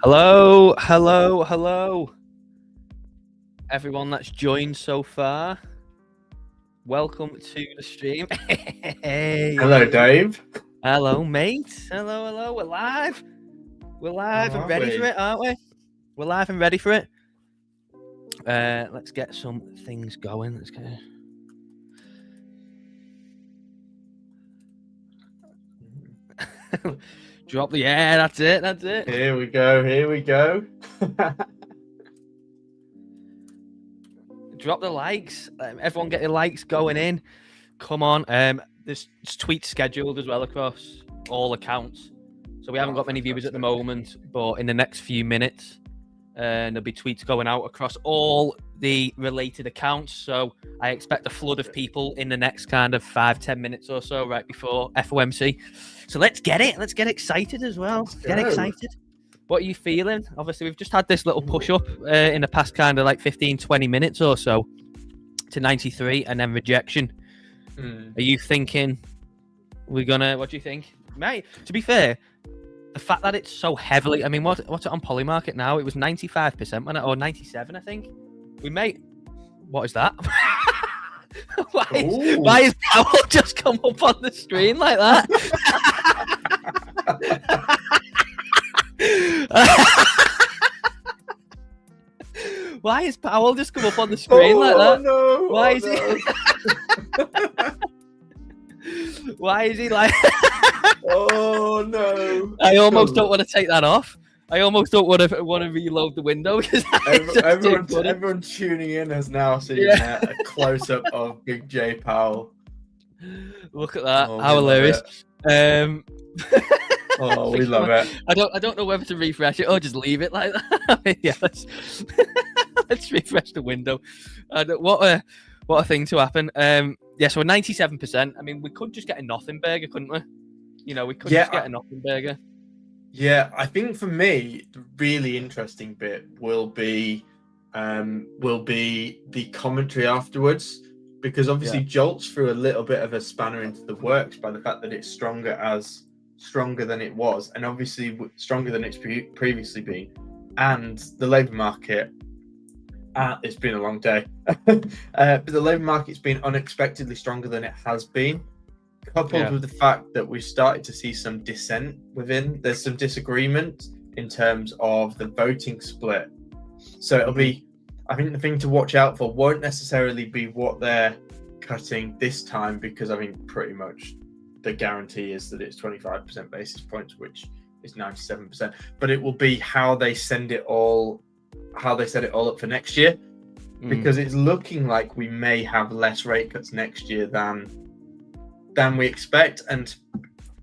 Hello, hello, hello. Everyone that's joined so far, welcome to the stream. Hey. Hello, Dave. Hello, mate. Hello, hello. We're live. We're live and ready for it, aren't we? We're live and ready for it. Let's get some things going. Let's get. Drop the air. That's it. That's it. Here we go. Here we go. Drop the likes. Everyone get your likes going in. Come on. There's tweets scheduled as well across all accounts. So we haven't got many viewers at the moment, but in the next few minutes, there'll be tweets going out across all the related accounts. So I expect a flood of people in the next kind of 5-10 minutes or so, right before FOMC. So let's get it. Let's get excited as well. Get excited. What are you feeling? Obviously, we've just had this little push up in the past kind of like 15-20 minutes or so to 93 and then rejection. Are you thinking we're gonna? What do you think, mate? To be fair, the fact that it's so heavily, I mean, what's it on Polymarket now? It was 95% or 97, I think. We may. What is that? Why is Powell just come up on the screen like that? Why is Powell just come up on the screen like that? No, Why is he? Why is he like? Oh no! I almost don't want to take that off. I almost don't want to reload the window because everyone tuning in has now seen a close up of Big J Powell. Look at that! How hilarious! Oh, we love it. I don't know whether to refresh it or just leave it like that. Yeah, let's refresh the window. What a thing to happen. Yeah, so 97%. I mean, we could just get a nothing burger, couldn't we? You know, we could just get a nothing burger. Yeah, I think for me, the really interesting bit will be the commentary afterwards, because obviously Jolts threw a little bit of a spanner into the works by the fact that it's stronger than it was, and obviously stronger than it's previously been, and the labour market. It's been a long day, but the labour market's been unexpectedly stronger than it has been, coupled with the fact that we've started to see some dissent within. There's some disagreement in terms of the voting split. So it'll be, I think the thing to watch out for won't necessarily be what they're cutting this time, because I mean, pretty much the guarantee is that it's 25% basis points, which is 97%, but it will be how they set it all up for next year, because it's looking like we may have less rate cuts next year than we expect. And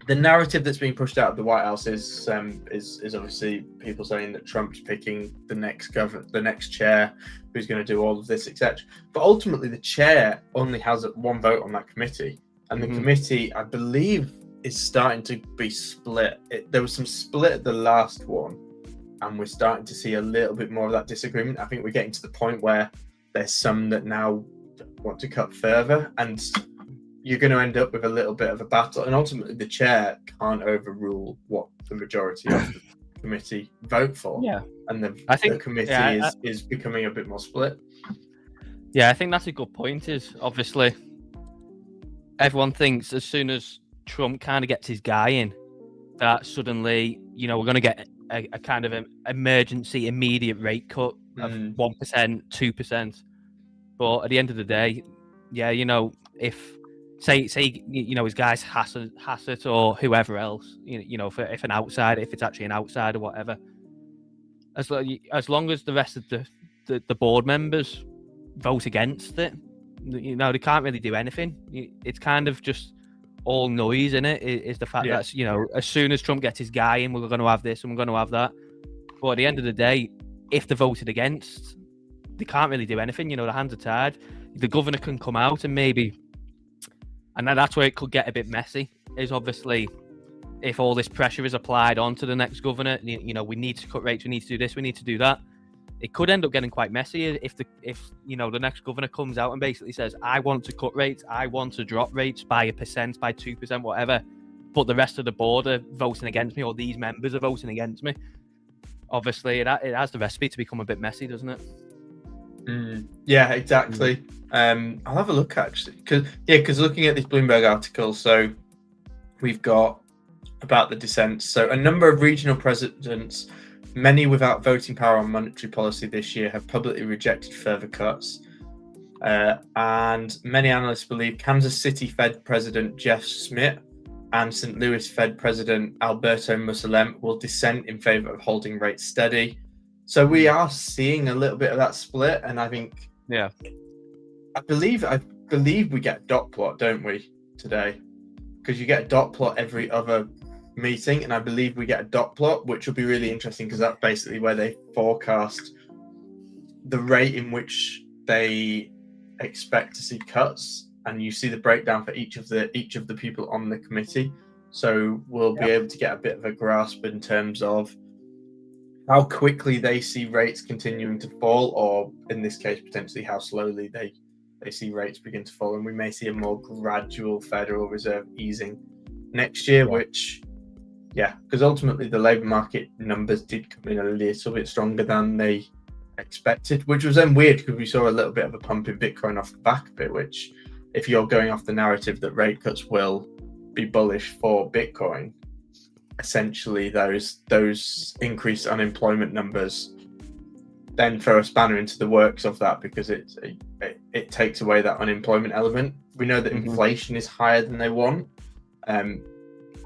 the narrative that's being pushed out of the White House is obviously people saying that Trump's picking the next chair who's going to do all of this, etc. But ultimately, the chair only has one vote on that committee, and the committee, I believe, is starting to be split. There was some split at the last one, and we're starting to see a little bit more of that disagreement. I think we're getting to the point where there's some that now want to cut further, and you're going to end up with a little bit of a battle. And ultimately, the chair can't overrule what the majority of the committee vote for. Yeah, and I think the committee is becoming a bit more split. Yeah, I think that's a good point. Is obviously everyone thinks as soon as Trump kind of gets his guy in, that suddenly, we're going to get a kind of an emergency immediate rate cut of 1%, 2%. But at the end of the day, if say his guys Hassett or whoever else, if it's actually an outsider or whatever, as long as the rest of the board members vote against it, they can't really do anything. It's kind of just all noise in it. Is the fact that as soon as Trump gets his guy in, we're going to have this and we're going to have that. But at the end of the day, if they voted against, they can't really do anything. The hands are tied. The governor can come out and maybe, and that's where it could get a bit messy. Is obviously if all this pressure is applied onto the next governor, we need to cut rates, we need to do this, we need to do that. It could end up getting quite messy if the next governor comes out and basically says, I want to cut rates, I want to drop rates by 1%, by 2%, whatever, but the rest of the board are voting against me, or these members are voting against me. obviously it has the recipe to become a bit messy, doesn't it? Yeah, exactly. I'll have a look actually, because looking at this Bloomberg article, so we've got about the dissents. So a number of regional presidents, many without voting power on monetary policy this year, have publicly rejected further cuts. And many analysts believe Kansas City Fed President Jeff Schmidt and St. Louis Fed President Alberto Mussolem will dissent in favor of holding rates steady. So we are seeing a little bit of that split, and I think, I believe we get a dot plot, don't we, today? Because you get a dot plot every other meeting, and I believe we get a dot plot, which will be really interesting because that's basically where they forecast the rate in which they expect to see cuts, and you see the breakdown for each of the people on the committee. So we'll be able to get a bit of a grasp in terms of how quickly they see rates continuing to fall, or in this case, potentially how slowly they see rates begin to fall. And we may see a more gradual Federal Reserve easing next year, which, because ultimately the labour market numbers did come in a little bit stronger than they expected, which was then weird because we saw a little bit of a pump in Bitcoin off the back of it, which, if you're going off the narrative that rate cuts will be bullish for Bitcoin, essentially those increased unemployment numbers then throw a spanner into the works of that, because it takes away that unemployment element. We know that inflation is higher than they want,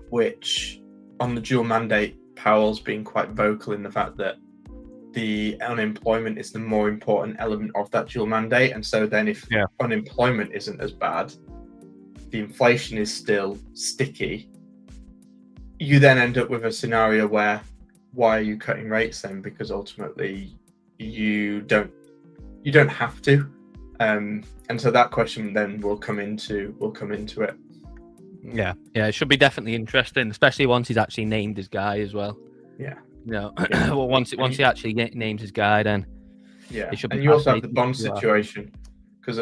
which on the dual mandate, Powell's been quite vocal in the fact that the unemployment is the more important element of that dual mandate. And so then if unemployment isn't as bad, the inflation is still sticky, you then end up with a scenario where, why are you cutting rates then? Because ultimately you don't have to. And so that question then will come into it. Yeah, it should be definitely interesting, especially once he's actually named his guy as well. Well, once he actually names his guy, then it should be. And you also have the bond situation, because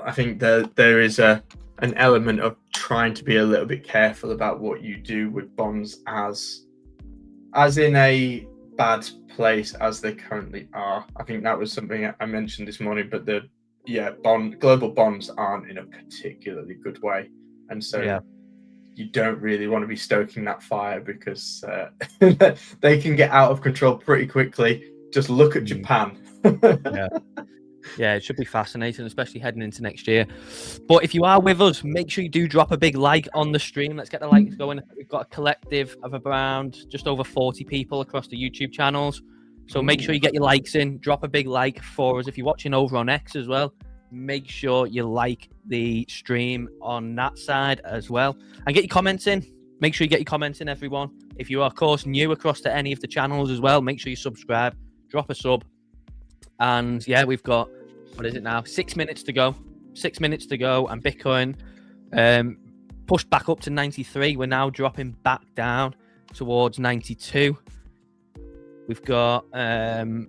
I think there is an element of trying to be a little bit careful about what you do with bonds as in a bad place as they currently are. I think that was something I mentioned this morning, but global bonds aren't in a particularly good way, and so you don't really want to be stoking that fire, because they can get out of control pretty quickly. Just look at Japan. It should be fascinating, especially heading into next year. But if you are with us, make sure you do drop a big like on the stream. Let's get the likes going. We've got a collective of around just over 40 people across the YouTube channels. So make sure you get your likes in. Drop a big like for us. If you're watching over on X as well, make sure you like the stream on that side as well. And get your comments in. Make sure you get your comments in, everyone. If you are, of course, new across to any of the channels as well, make sure you subscribe. Drop a sub. And we've got, what is it now? 6 minutes to go. 6 minutes to go. And Bitcoin pushed back up to 93. We're now dropping back down towards 92. We've got, the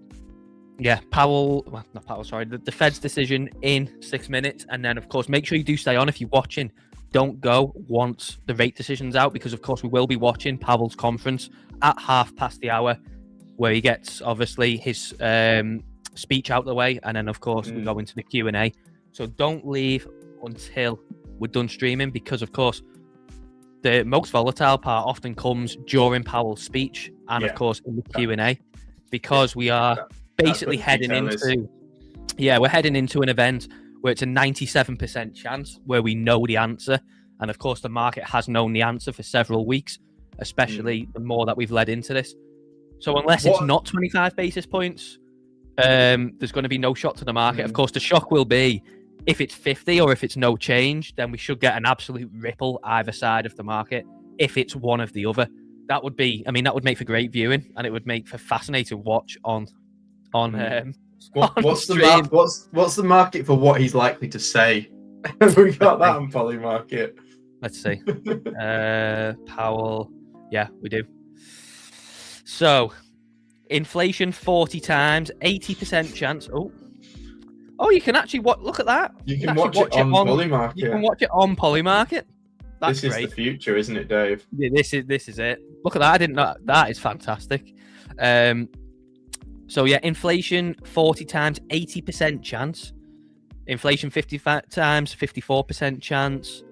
Fed's decision in 6 minutes. And then, of course, make sure you do stay on if you're watching. Don't go once the rate decision's out, because, of course, we will be watching Powell's conference at 1:30, where he gets, obviously, his speech out the way, and then of course we go into the Q&A. So don't leave until we're done streaming, because of course the most volatile part often comes during Powell's speech and of course in the Q&A, because we are basically heading into we're heading into an event where it's a 97% chance where we know the answer, and of course the market has known the answer for several weeks, especially the more that we've led into this. So unless it's not 25 basis points, there's going to be no shock to the market. Of course, the shock will be if it's 50 or if it's no change, then we should get an absolute ripple either side of the market. If it's one of the other, that would make for great viewing, and it would make for fascinating watch on what's the market for what he's likely to say? We got that on Polymarket. Let's see. Powell. Yeah, we do. So, inflation 40 times, 80% chance. Oh, you can actually look at that. You can watch it on Polymarket. You can watch it on Polymarket. That's this is great. The future, isn't it, Dave? Yeah, this is it. Look at that. I didn't know that. Is fantastic. So yeah, inflation 40 times, 80% chance. Inflation 50 times, 54% chance.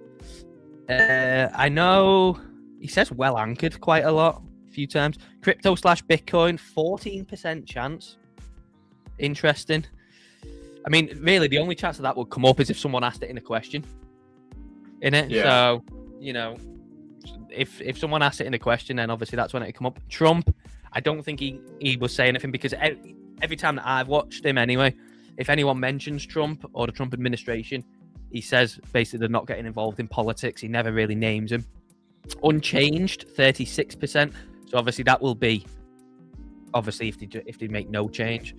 I know he says well anchored quite a few times. Crypto / Bitcoin, 14% chance. Interesting. I mean, really, the only chance of that would come up is if someone asked it in a question. In it, Yeah. So if someone asked it in a question, then obviously that's when it come up. Trump, I don't think he will say anything because every time that I've watched him anyway, if anyone mentions Trump or the Trump administration, he says basically they're not getting involved in politics. He never really names him. Unchanged, 36%. So obviously that will be, if they make no change,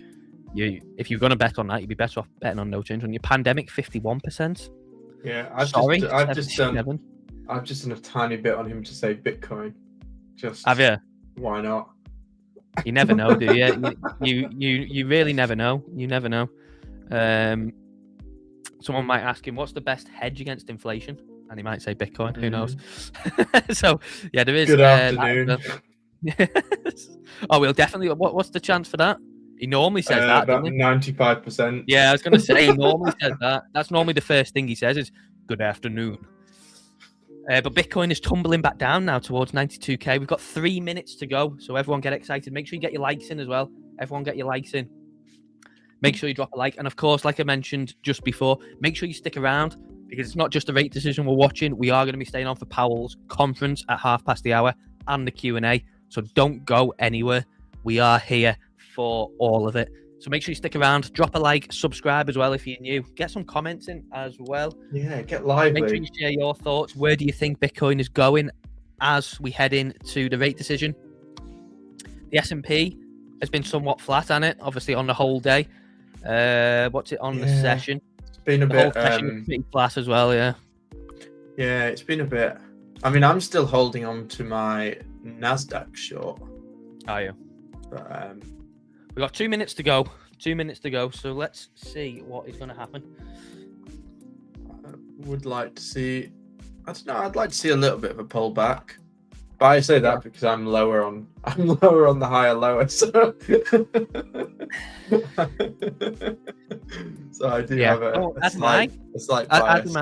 if you're going to bet on that, you'd be better off betting on no change. On your pandemic, 51%. Yeah, I've just done a tiny bit on him to say Bitcoin. Just have you? Why not? You never know, do you? You really never know. You never know. Someone might ask him, "What's the best hedge against inflation?" And he might say Bitcoin. Who knows? So yeah, there is. Good afternoon. Oh, we'll definitely. What's the chance for that? He normally says that. About 95%. Yeah, I was going to say he normally says that. That's normally the first thing he says is "Good afternoon." But Bitcoin is tumbling back down now towards 92k. We've got 3 minutes to go, so everyone get excited. Make sure you get your likes in as well. Everyone get your likes in. Make sure you drop a like. And of course, like I mentioned just before, make sure you stick around because it's not just a rate decision we're watching. We are going to be staying on for Powell's conference at hour and the Q&A. So don't go anywhere. We are here for all of it. So make sure you stick around. Drop a like, subscribe as well if you're new. Get some comments in as well. Yeah, get lively. Make sure you share your thoughts. Where do you think Bitcoin is going as we head into the rate decision? The S&P has been somewhat flat, hasn't it? Obviously on the whole day. What's it on the session? It's been a the bit. Whole session is pretty flat as well, yeah. Yeah, it's been a bit. I mean, I'm still holding on to my Nasdaq short. Are you? But we've got 2 minutes to go. 2 minutes to go. So let's see what is going to happen. I would like to see. I don't know. I'd like to see a little bit of a pullback. But I say that because I'm lower on the higher lower. So, so I do have a slight bias.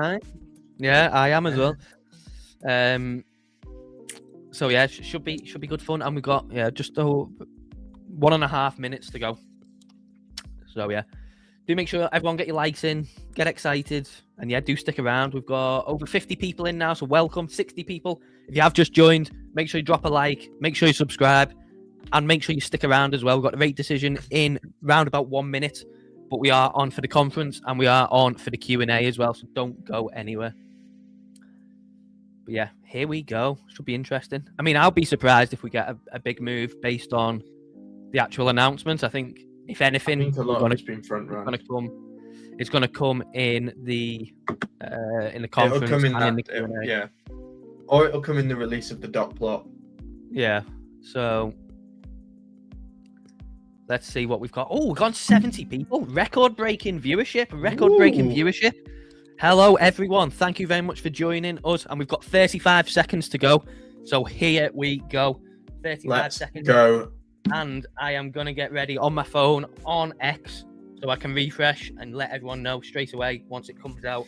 Yeah, I am as well. So yeah, should be good fun, and we've got just 1.5 minutes to go. So yeah, do make sure everyone get your likes in, get excited, and yeah, do stick around. We've got over 50 people in now, so welcome. 60 people. If you have just joined, make sure you drop a like, make sure you subscribe, and make sure you stick around as well. We've got the rate decision in round about 1 minute, but we are on for the conference and we are on for the Q&A as well, so don't go anywhere. But yeah, here we go. Should be interesting. I mean, I'll be surprised if we get a big move based on the actual announcements. I think, if anything, a lot of it's been front run. It's going to come in the conference. It'll come in the Q&A. Yeah. Or it'll come in the release of the dot plot. Yeah. So let's see what we've got. Oh, we've got 70 people. Record-breaking viewership. Hello, everyone. Thank you very much for joining us. And we've got 35 seconds to go. So here we go. 35 seconds. Go. And I am going to get ready on my phone on X so I can refresh and let everyone know straight away once it comes out.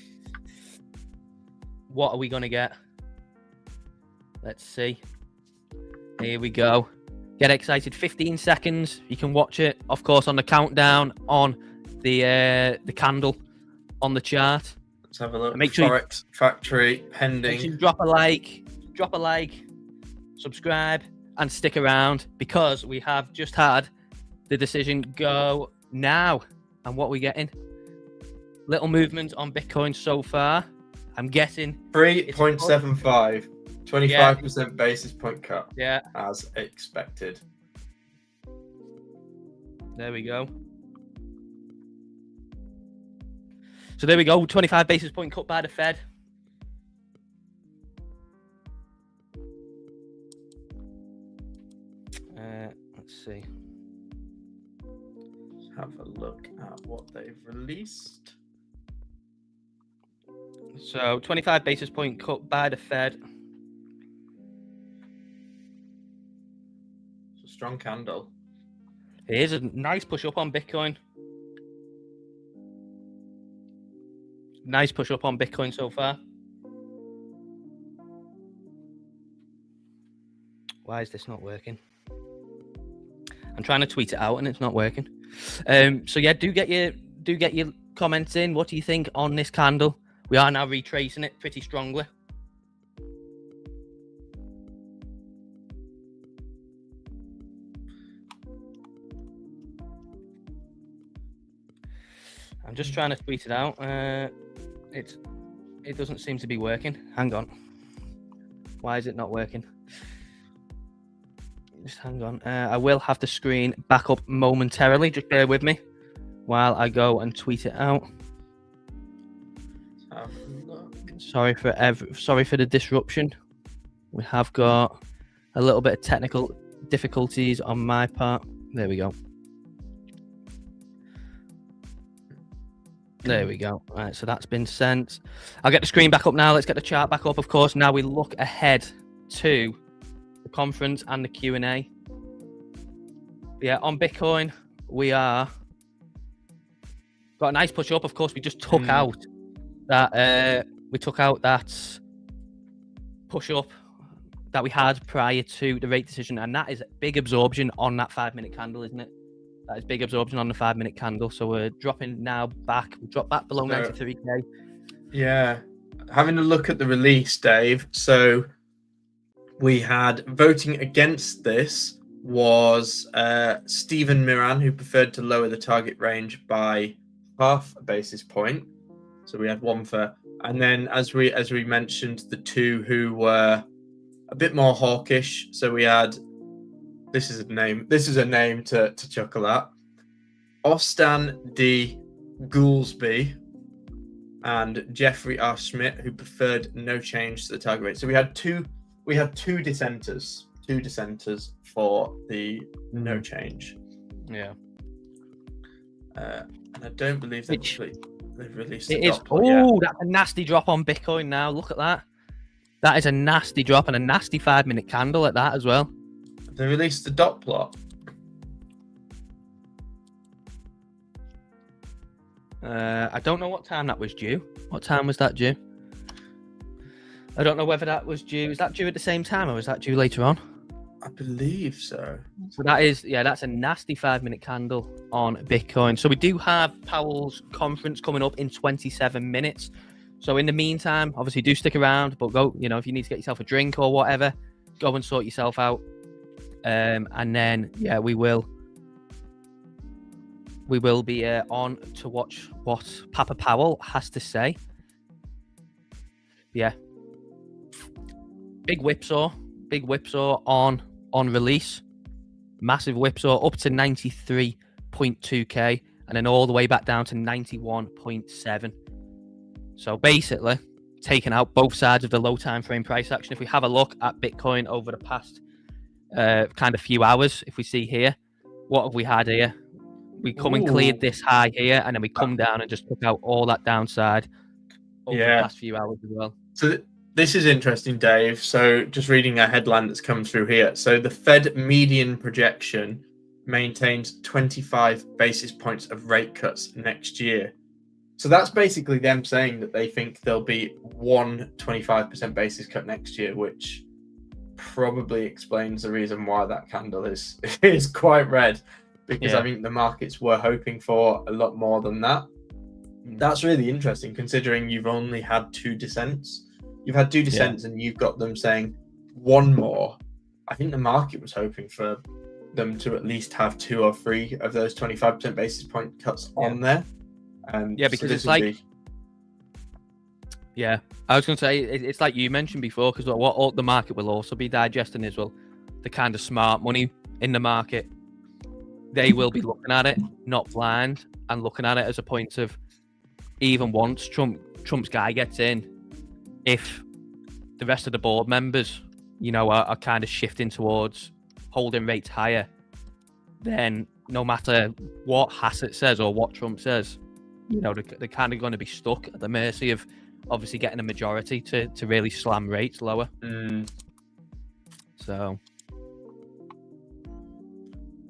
What are we going to get? Let's see. Here we go. Get excited. 15 seconds. You can watch it, of course, on the countdown on the candle on the chart. Let's have a look. Make sure Forex Factory pending. Make sure you drop a like, subscribe, and stick around because we have just had the decision go now. And what are we getting? Little movement on Bitcoin so far. I'm guessing 3.75. 25% basis point cut. Yeah. As expected. There we go. So there we go. 25 basis point cut by the Fed. Let's see. Let's have a look at what they've released. So 25 basis point cut by the Fed. It's a strong candle. Here's a nice push up on Bitcoin. Nice push up on Bitcoin so far. Why is this not working? I'm trying to tweet it out and it's not working. So yeah, do get your comments in. What do you think on this candle? We are now retracing it pretty strongly. I'm just trying to tweet it out. It doesn't seem to be working. Hang on. Why is it not working? Just hang on. I will have the screen back up momentarily. Just bear with me while I go and tweet it out. Sorry for the disruption. We have got a little bit of technical difficulties on my part. There we go. There we go. All right, so that's been sent. I'll get the screen back up now. Let's get the chart back up. Of course, now we look ahead to the conference and the Q&A. Yeah, on Bitcoin, we are got a nice push up. Of course, we just took out that push up that we had prior to the rate decision, and that is big absorption on that 5-minute candle, isn't it? That is big absorption on the 5-minute candle. So we're dropping now back. We dropped back below 93k. Yeah, having a look at the release, Dave. So we had voting against this was Stephen Miran, who preferred to lower the target range by half a basis point. So we had one for, and then as we mentioned, the two who were a bit more hawkish. So we had, this is a name to chuckle at, Ostan D. Goolsby and Jeffrey R. Schmidt, who preferred no change to the target rate. So we had two dissenters for the no change. Yeah. And I don't believe they've released it. That's a nasty drop on Bitcoin now. Look at that. That is a nasty drop and a nasty 5-minute candle at that as well. They released the dot plot. I don't know what time that was due. What time was that due? I don't know whether that was due. Is that due at the same time or was that due later on? I believe so. So that's a nasty 5-minute candle on Bitcoin. So we do have Powell's conference coming up in 27 minutes. So in the meantime, obviously do stick around, but go, if you need to get yourself a drink or whatever, go and sort yourself out. And then, yeah, we will be on to watch what Papa Powell has to say. Yeah. Big whipsaw on release. Massive whipsaw up to 93.2k and then all the way back down to 91.7. So basically, taking out both sides of the low time frame price action. If we have a look at Bitcoin over the past kind of few hours, if we see here, what have we had here? We come and cleared this high here, and then we come down and just took out all that downside over the past few hours as well. So this is interesting, Dave. So just reading a headline that's come through here. So the Fed median projection maintains 25 basis points of rate cuts next year. So that's basically them saying that they think there'll be one 25% basis cut next year, which probably explains the reason why that candle is quite red, because I think the markets were hoping for a lot more than that. That's really interesting considering you've only had two dissents. You've had two dissents and you've got them saying one more. I think the market was hoping for them to at least have 2 or 3 of those 25% basis point cuts on there. Because it's like, I was going to say, it's like you mentioned before, because what the market will also be digesting is, well, the kind of smart money in the market, they will be looking at it, not blind, and looking at it as a point of, even once Trump's guy gets in, if the rest of the board members, are kind of shifting towards holding rates higher, then no matter what Hassett says or what Trump says, they're kind of going to be stuck at the mercy of obviously getting a majority to really slam rates lower. So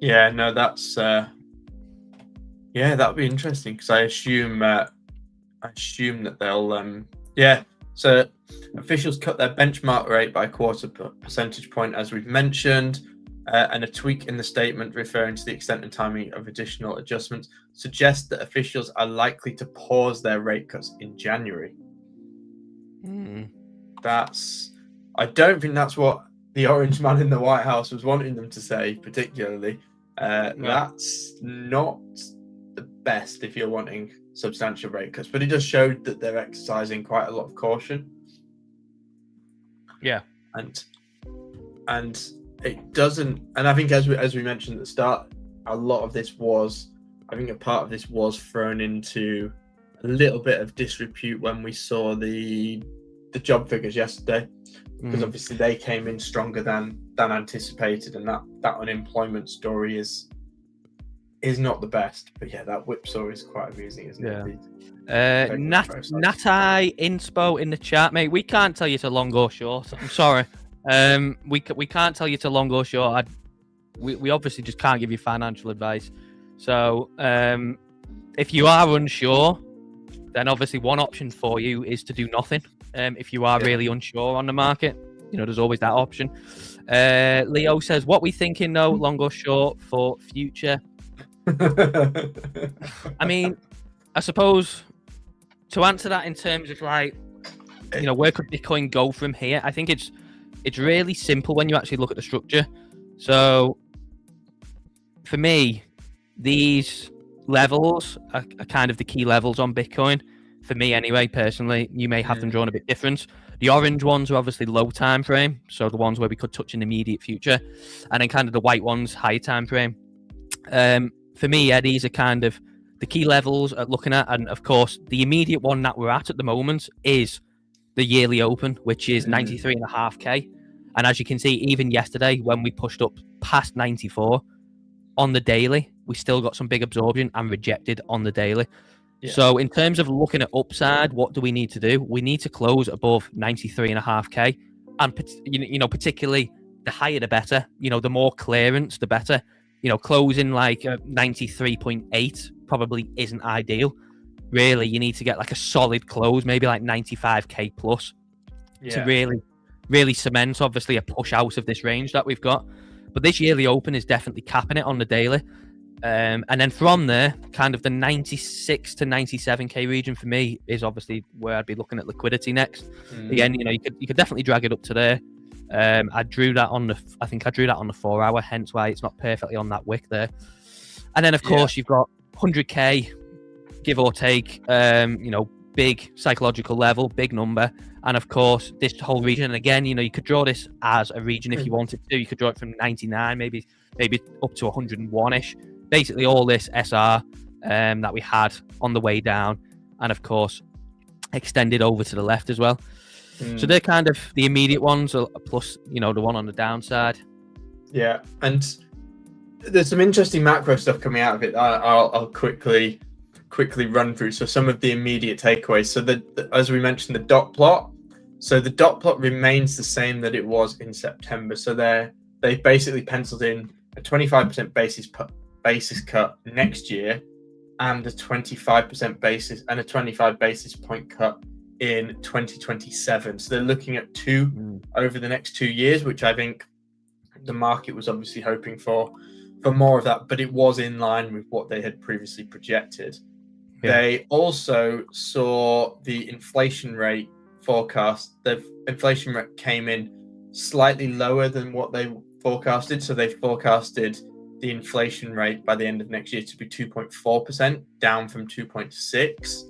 Yeah, no, that's that'll be interesting because I assume that they'll So officials cut their benchmark rate by a quarter percentage point, as we've mentioned, and a tweak in the statement referring to the extent and timing of additional adjustments suggests that officials are likely to pause their rate cuts in January. I don't think that's what the orange man in the White House was wanting them to say, particularly. That's not the best if you're wanting substantial rate cuts, but it does show that they're exercising quite a lot of caution. Yeah, and it doesn't. And I think, as we mentioned at the start, a lot of this was, I think, a part of this was thrown into a little bit of disrepute when we saw the job figures yesterday, because obviously they came in stronger than anticipated, and that unemployment story is not the best. But yeah, that whipsaw is quite amusing, isn't it? Natai Inspo in the chat, mate. We can't tell you to long or short. I'm sorry. We can't tell you to long or short. We obviously just can't give you financial advice. So if you are unsure, then obviously one option for you is to do nothing. If you are really unsure on the market, there's always that option. Leo says, what we thinking though, long or short for future? I mean, I suppose to answer that in terms of where could Bitcoin go from here? I think it's really simple when you actually look at the structure. So for me, these levels are kind of the key levels on Bitcoin. For me anyway, personally, you may have them drawn a bit different. The orange ones are obviously low time frame, so the ones where we could touch in the immediate future, and then kind of the white ones, high time frame. For me, these are kind of the key levels at looking at, and of course, the immediate one that we're at the moment is the yearly open, which is 93.5k. And as you can see, even yesterday when we pushed up past 94 on the daily, we still got some big absorption and rejected on the daily. Yeah. So in terms of looking at upside, what do we need to do? We need to close above 93.5k, and particularly the higher the better. The more clearance, the better. Closing like 93.8 probably isn't ideal. Really, you need to get like a solid close, maybe like 95k plus, to really cement obviously a push out of this range that we've got. But this yearly open is definitely capping it on the daily. And then from there, kind of the 96 to 97k region for me is obviously where I'd be looking at liquidity next. Again, you could definitely drag it up to there. I drew that on the 4 hour, hence why it's not perfectly on that wick there. And then of course you've got 100k, give or take, big psychological level, big number. And of course this whole region, and again, you could draw this as a region if you wanted to. You could draw it from 99, maybe up to 101-ish. Basically all this SR that we had on the way down, and of course extended over to the left as well. So they're kind of the immediate ones, plus the one on the downside. Yeah, and there's some interesting macro stuff coming out of it. I'll quickly run through. So some of the immediate takeaways. So as we mentioned, the dot plot. So the dot plot remains the same that it was in September. So they've basically penciled in a 25% basis cut next year, and a 25% basis and a 25 basis point cut in 2027. So they're looking at two over the next 2 years, which I think the market was obviously hoping for more of that, but it was in line with what they had previously projected. They also saw the inflation rate forecast. The inflation rate came in slightly lower than what they forecasted. So they forecasted the inflation rate by the end of next year to be 2.4%, down from 2.6%.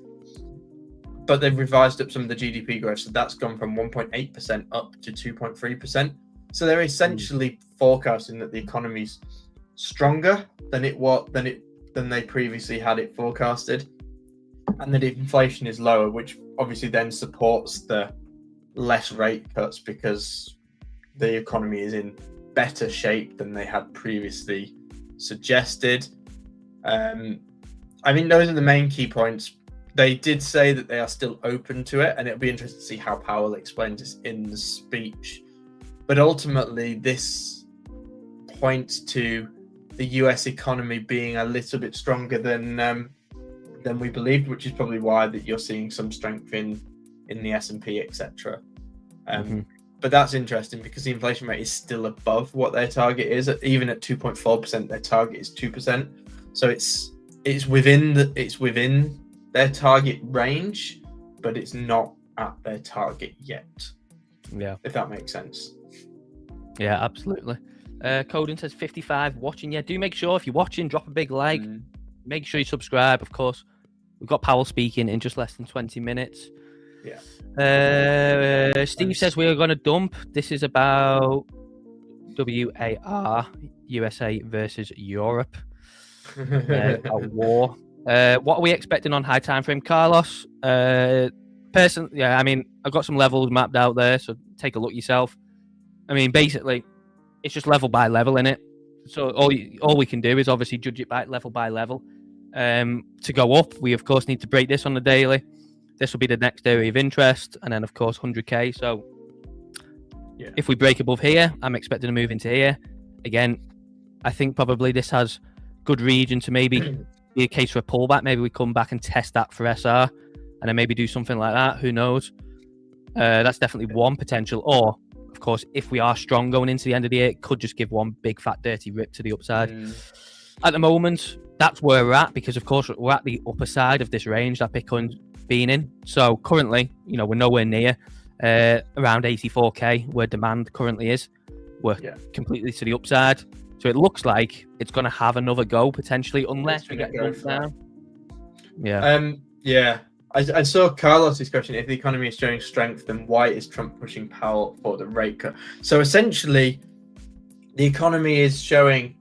But they've revised up some of the GDP growth. So that's gone from 1.8% up to 2.3%. So they're essentially forecasting that the economy's stronger than they previously had it forecasted, and that inflation is lower, which obviously then supports the less rate cuts because the economy is in better shape than they had previously suggested. I think those are the main key points. They did say that they are still open to it, and it'll be interesting to see how Powell explains this in the speech. But ultimately, this points to the US economy being a little bit stronger than we believed, which is probably why that you're seeing some strength in the S&P, etc. But that's interesting because the inflation rate is still above what their target is. Even at 2.4%, their target is 2%. So it's within their target range, but it's not at their target yet. Yeah, if that makes sense. Yeah, absolutely. Coden says 55 watching. Yeah, do make sure if you're watching, drop a big like. Make sure you subscribe, of course. We've got Powell speaking in just less than 20 minutes. Yeah. Steve says we are going to dump. This is about WAR, USA versus Europe. A war. What are we expecting on high time frame, Carlos? Personally, yeah, I mean, I've got some levels mapped out there, so take a look yourself. I mean, basically, it's just level by level in it. So all we can do is obviously judge it by level. To go up, we of course need to break this on the daily. This will be the next area of interest, and then of course 100k. So if we break above here, I'm expecting to move into here. Again, I think probably this has good region to maybe be a case for a pullback. Maybe we come back and test that for SR, and then maybe do something like that. Who knows? That's definitely one potential. Or of course, if we are strong going into the end of the year, it could just give one big fat dirty rip to the upside. At the moment, that's where we're at, because of course we're at the upper side of this range that Bitcoin's been in. So currently, we're nowhere near around 84k where demand currently is. We're completely to the upside. So it looks like it's going to have another go potentially, unless we get bumped down. Yeah. I saw Carlos's question: if the economy is showing strength, then why is Trump pushing Powell for the rate cut? So essentially, the economy is showing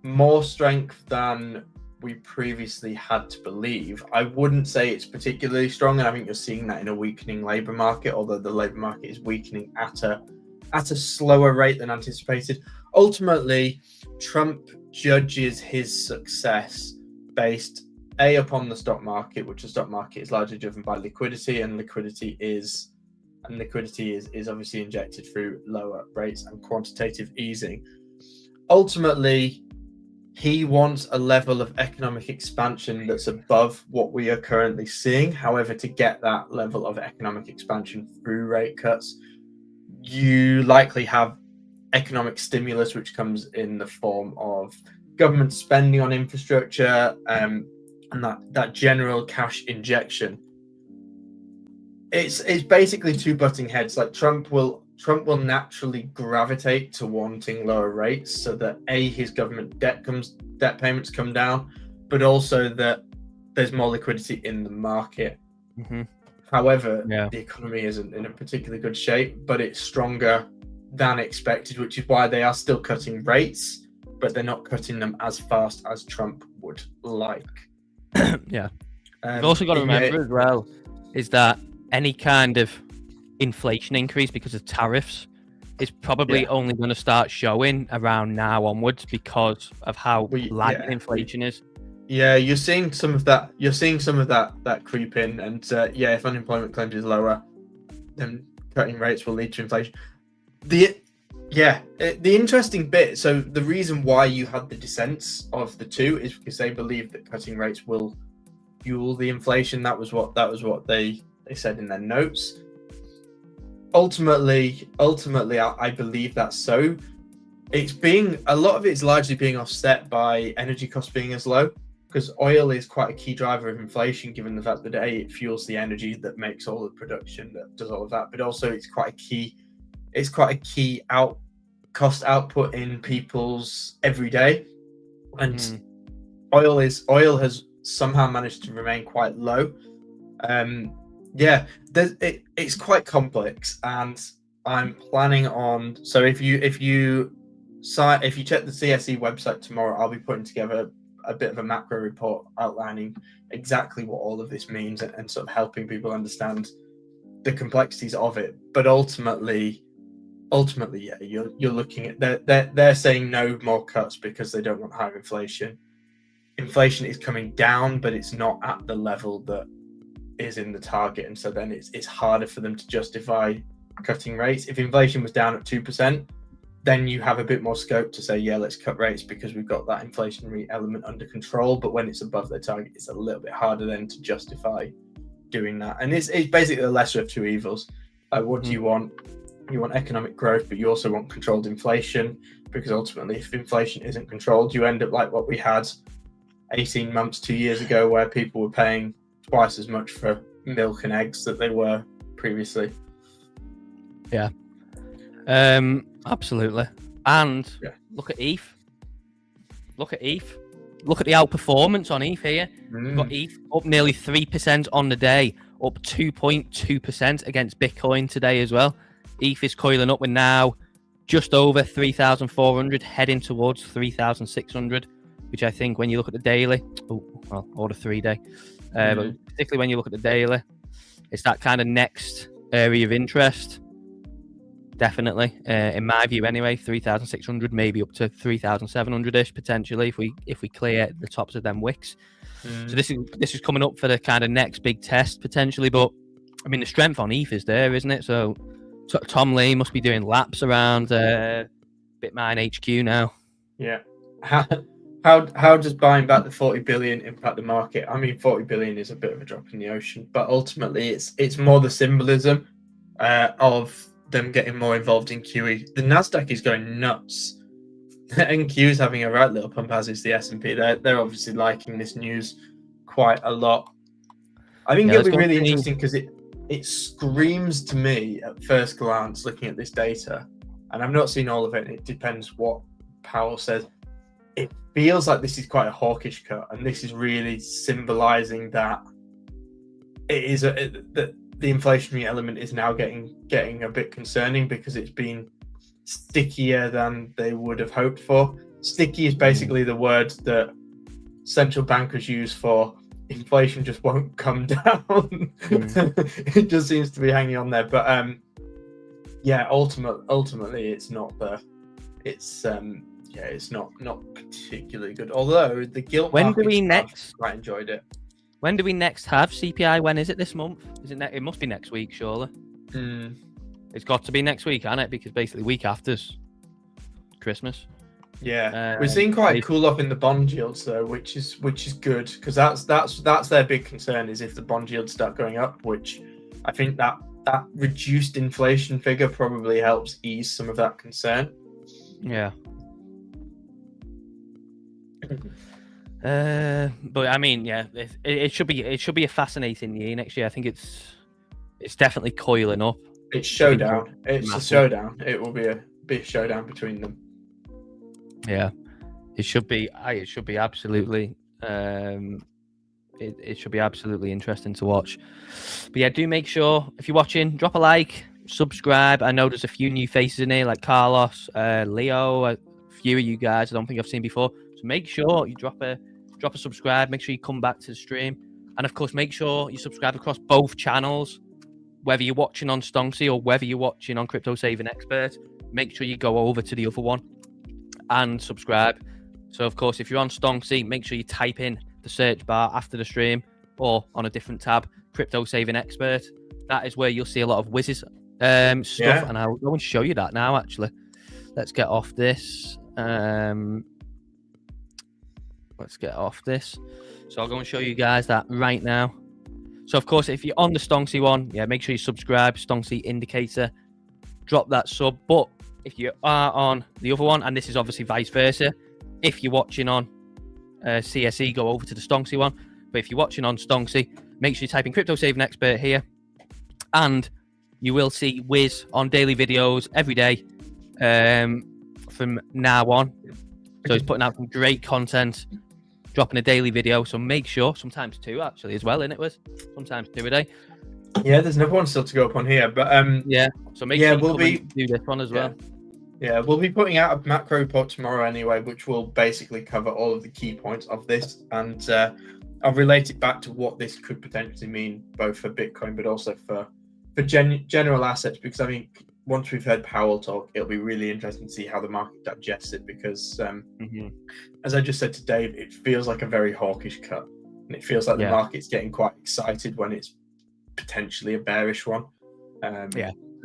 more strength than we previously had to believe. I wouldn't say it's particularly strong, and I think you're seeing that in a weakening labour market, although the labour market is weakening at a slower rate than anticipated. Ultimately, Trump judges his success based upon the stock market, which the stock market is largely driven by liquidity, and liquidity is obviously injected through lower rates and quantitative easing. Ultimately, he wants a level of economic expansion that's above what we are currently seeing. However, to get that level of economic expansion through rate cuts, you likely have economic stimulus, which comes in the form of government spending on infrastructure, and that general cash injection. It's basically two butting heads. Like Trump will naturally gravitate to wanting lower rates, so that his government debt payments come down, but also that there's more liquidity in the market. However, the economy isn't in a particularly good shape, but it's stronger than expected, which is why they are still cutting rates, but they're not cutting them as fast as Trump would like. You've also got to remember as well is that any kind of inflation increase because of tariffs is probably only going to start showing around now onwards because of how lagging inflation is. Yeah, you're seeing some of that. That creep in, and if unemployment claims is lower, then cutting rates will lead to inflation. The interesting bit. So the reason why you had the dissents of the two is because they believe that cutting rates will fuel the inflation. That was what they said in their notes. Ultimately, I believe that's so. A lot of it's largely being offset by energy costs being as low, because oil is quite a key driver of inflation, given the fact that it fuels the energy that makes all the production, that does all of that. But also, it's quite a key cost output in people's everyday, and oil has somehow managed to remain quite low. It's quite complex, and I'm planning on. So if you check the CSE website tomorrow, I'll be putting together a bit of a macro report outlining exactly what all of this means and sort of helping people understand the complexities of it. But ultimately, you're looking at they're saying no more cuts because they don't want higher inflation. Inflation is coming down, but it's not at the level that is in the target, and so then it's harder for them to justify cutting rates. If inflation was down at 2%, then you have a bit more scope to say, yeah, let's cut rates because we've got that inflationary element under control. But when it's above their target, it's a little bit harder then to justify doing that. And it's basically the lesser of two evils. What do you want? You want economic growth, but you also want controlled inflation, because ultimately, if inflation isn't controlled, you end up like what we had 18 months, 2 years ago, where people were paying twice as much for milk and eggs that they were previously. Yeah. Absolutely. And look at ETH. Look at ETH. Look at the outperformance on ETH here. We've got ETH up nearly 3% on the day, up 2.2% against Bitcoin today as well. ETH is coiling up. We're now just over 3,400, heading towards 3,600, which I think when you look at the daily, or the 3-day, but particularly when you look at the daily, it's that kind of next area of interest. Definitely, in my view, anyway, 3,600, maybe up to 3,700-ish potentially if we clear the tops of them wicks. So this is coming up for the kind of next big test potentially. But I mean, the strength on ETH is there, isn't it? So Tom Lee must be doing laps around Bitmine HQ now. Yeah. How does buying back the 40 billion impact the market? I mean, 40 billion is a bit of a drop in the ocean, but ultimately it's more the symbolism of them getting more involved in QE. The Nasdaq is going nuts, and Q is having a right little pump, as is the S&P. They're obviously liking this news quite a lot. I think it'll be really interesting because it screams to me at first glance, looking at this data, and I've not seen all of it. It depends what Powell says. It feels like this is quite a hawkish cut, and this is really symbolizing that it is that the inflationary element is now getting a bit concerning because it's been stickier than they would have hoped for. Sticky is basically the word that central bankers use for inflation just won't come down. It just seems to be hanging on there. But ultimately it's not it's not particularly good. Although the gilt markets quite enjoyed it. When do we next have CPI? When is it this month? Is it? It must be next week, surely. It's got to be next week, hasn't it? Because basically, week after's Christmas. Yeah, we're seeing quite a cool off in the bond yields though, which is good, because that's their big concern, is if the bond yields start going up, which I think that reduced inflation figure probably helps ease some of that concern. Yeah. But I mean, yeah, it should be a fascinating year next year. I think it's definitely coiling up. It's showdown. It's a showdown. It will be a big showdown between them. Yeah, it should be. It should be absolutely. It should be absolutely interesting to watch. But yeah, do make sure if you're watching, drop a like, subscribe. I know there's a few new faces in here, like Carlos, Leo, a few of you guys I don't think I've seen before. So make sure you drop a subscribe. Make sure you come back to the stream, and of course, make sure you subscribe across both channels. Whether you're watching on Stonksy or whether you're watching on Crypto Saving Expert, make sure you go over to the other one and subscribe. So, of course, if you're on Stonksy, make sure you type in the search bar after the stream or on a different tab, Crypto Saving Expert. That is where you'll see a lot of Wiz's stuff, and I'll go and show you that now, actually. Let's get off this. Let's get off this. So I'll go and show you guys that right now. So, of course, if you're on the Stonksy one, yeah, make sure you subscribe, Stonksy Indicator. Drop that sub. But if you are on the other one, and this is obviously vice versa, if you're watching on CSE, go over to the Stonksy one. But if you're watching on Stonksy, make sure you type in Crypto Saving Expert here. And you will see Wiz on daily videos every day from now on. So he's putting out some great content, dropping a daily video. So make sure, sometimes 2 actually as well, isn't it, Wiz? Sometimes 2 a day. Yeah, there's another one still to go up on here, but yeah. So make sure you do this one as well. Yeah, we'll be putting out a macro report tomorrow anyway, which will basically cover all of the key points of this, and I'll relate it back to what this could potentially mean, both for Bitcoin but also for general assets. Because I think once we've heard Powell talk, it'll be really interesting to see how the market digests it. Because as I just said to Dave, it feels like a very hawkish cut, and it feels like the market's getting quite excited when it's potentially a bearish one.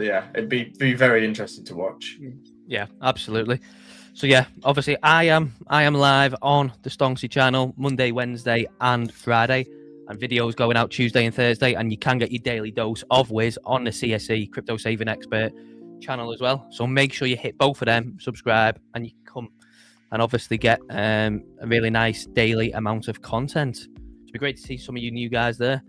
yeah, it'd be very interesting to watch. Yeah, absolutely. So yeah, obviously I am live on the Stonksy channel Monday, Wednesday, and Friday, and videos going out Tuesday and Thursday. And you can get your daily dose of Wiz on the CSE Crypto Saving Expert channel as well. So make sure you hit both of them, subscribe, and you can come and obviously get a really nice daily amount of content. It'd be great to see some of you new guys there.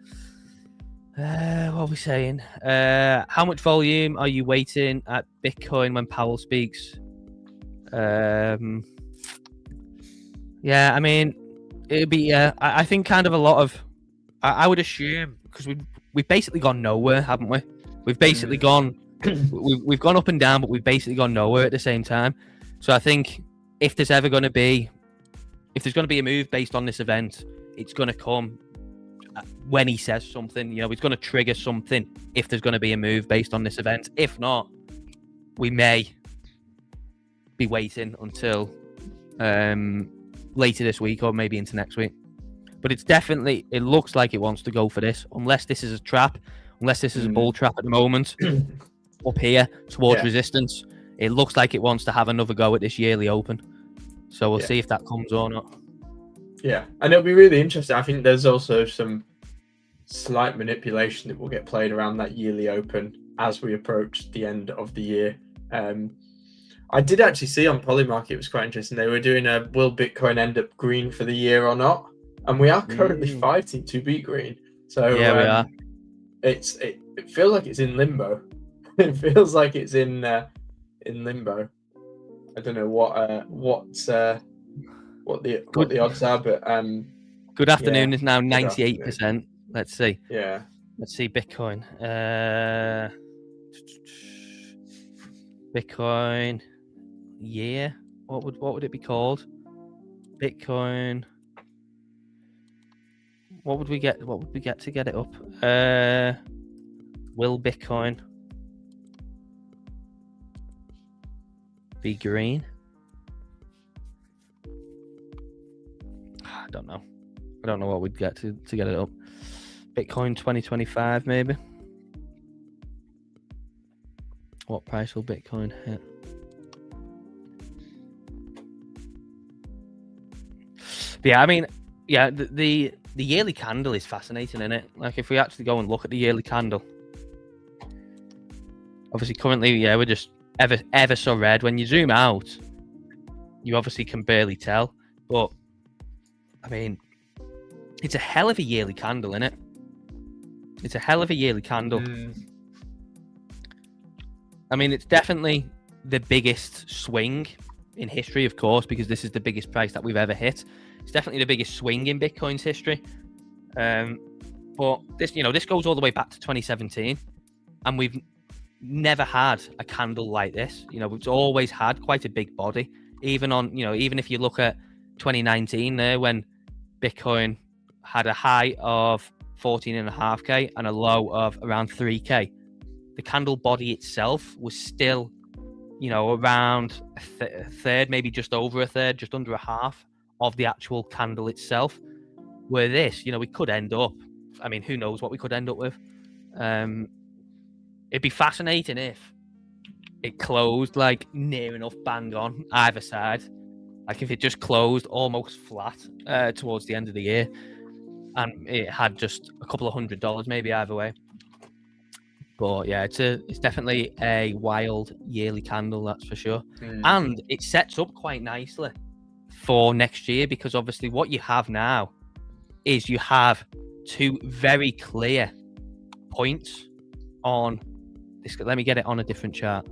What are we saying? How much volume are you waiting at Bitcoin when Powell speaks? Yeah, I mean, it'd be I think kind of a lot of. I would assume because we've basically gone nowhere, haven't we? We've basically gone. We've gone up and down, but we've basically gone nowhere at the same time. So I think if there's going to be a move based on this event, it's going to come when he says something. You know, he's going to trigger something if there's going to be a move based on this event. If not, we may be waiting until later this week or maybe into next week. But it looks like it wants to go for this, unless this is a trap, unless this is a bull trap at the moment up here towards resistance. It looks like it wants to have another go at this yearly open. So we'll see if that comes or not. Yeah, and it'll be really interesting. I think there's also some slight manipulation that will get played around that yearly open as we approach the end of the year. I did actually see on Polymarket, it was quite interesting. They were doing a will Bitcoin end up green for the year or not? And we are currently fighting to beat green. So yeah, we are. It feels like it's in limbo. It feels like it's in limbo. I don't know what the odds are, but good afternoon is now 98%. Let's see. Yeah. Let's see Bitcoin. Bitcoin. Yeah. What would it be called? Bitcoin. What would we get? What would we get to get it up? Will Bitcoin be green? I don't know. I don't know what we'd get to get it up. Bitcoin 2025 maybe. What price will Bitcoin hit? But yeah, I mean, yeah, the yearly candle is fascinating, isn't it? Like if we actually go and look at the yearly candle, obviously currently, yeah, we're just ever so red. When you zoom out, you obviously can barely tell, but I mean, it's a hell of a yearly candle, isn't it? It's a hell of a yearly candle. I mean, it's definitely the biggest swing in history, of course, because this is the biggest price that we've ever hit. It's definitely the biggest swing in Bitcoin's history. But this goes all the way back to 2017, and we've never had a candle like this. You know, it's always had quite a big body. Even if you look at 2019 there, when Bitcoin had a high of 14.5K and a low of around 3K, the candle body itself was still, around a third, maybe just over a third, just under a half of the actual candle itself. Where this, we could end up, I mean, who knows what we could end up with. It'd be fascinating if it closed like near enough bang on either side. Like if it just closed almost flat towards the end of the year, and it had just a couple of $100 maybe either way. But yeah, it's definitely a wild yearly candle, that's for sure. And it sets up quite nicely for next year, because obviously what you have now is you have two very clear points on this. Let me get it on a different chart.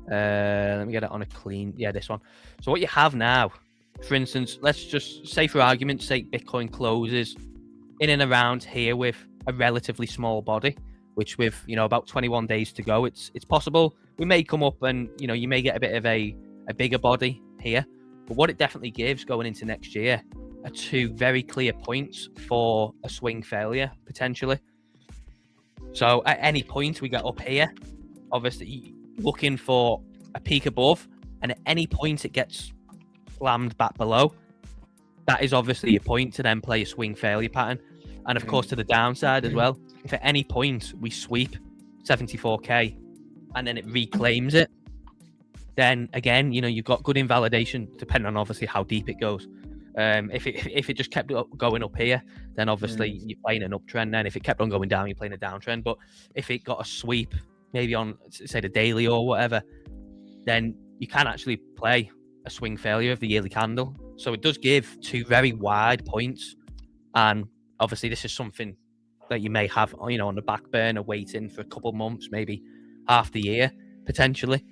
Let me get it on a clean. Yeah, this one. So what you have now, for instance, let's just say for argument's sake, Bitcoin closes in and around here with a relatively small body, which with, about 21 days to go, it's possible we may come up and, you may get a bit of a bigger body here. But what it definitely gives going into next year are two very clear points for a swing failure, potentially. So at any point we get up here, obviously looking for a peak above, and at any point it gets slammed back below, that is obviously your point to then play a swing failure pattern. And of course to the downside as well, if at any point we sweep 74K and then it reclaims it, then again, you've got good invalidation, depending on obviously how deep it goes. If it just kept going up here, then obviously you're playing an uptrend. Then if it kept on going down, you're playing a downtrend. But if it got a sweep, maybe on say the daily or whatever, then you can actually play a swing failure of the yearly candle. So it does give 2 very wide points, and obviously this is something that you may have on the back burner, waiting for a couple of months, maybe half the year potentially.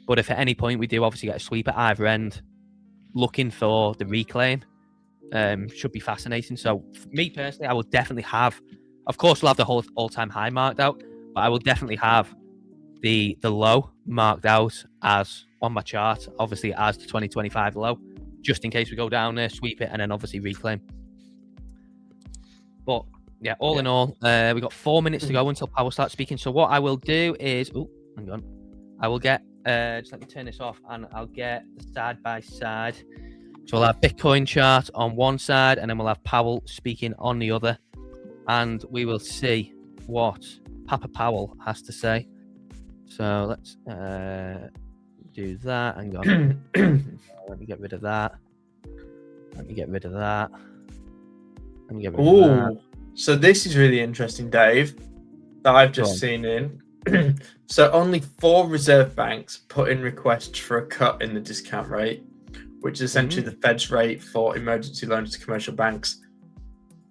But if at any point we do obviously get a sweep at either end, looking for the reclaim should be fascinating. So for me personally, I will definitely have, of course, we'll have the whole all-time high marked out, but I will definitely have the low marked out as on my chart, obviously as the 2025 low, just in case we go down there, sweep it, and then obviously reclaim. But yeah, all in all, we got 4 minutes to go until Powell starts speaking. So what I will do is, hang on, I will get just let me turn this off, and I'll get the side by side. So we'll have Bitcoin chart on one side, and then we'll have Powell speaking on the other, and we will see what Papa Powell has to say. So let's do that. Hang on. Let me get rid of that. Let me get rid of that. Let me get rid of that. So this is really interesting, Dave, that I've just seen in. So only 4 reserve banks put in requests for a cut in the discount rate, which is essentially the Fed's rate for emergency loans to commercial banks.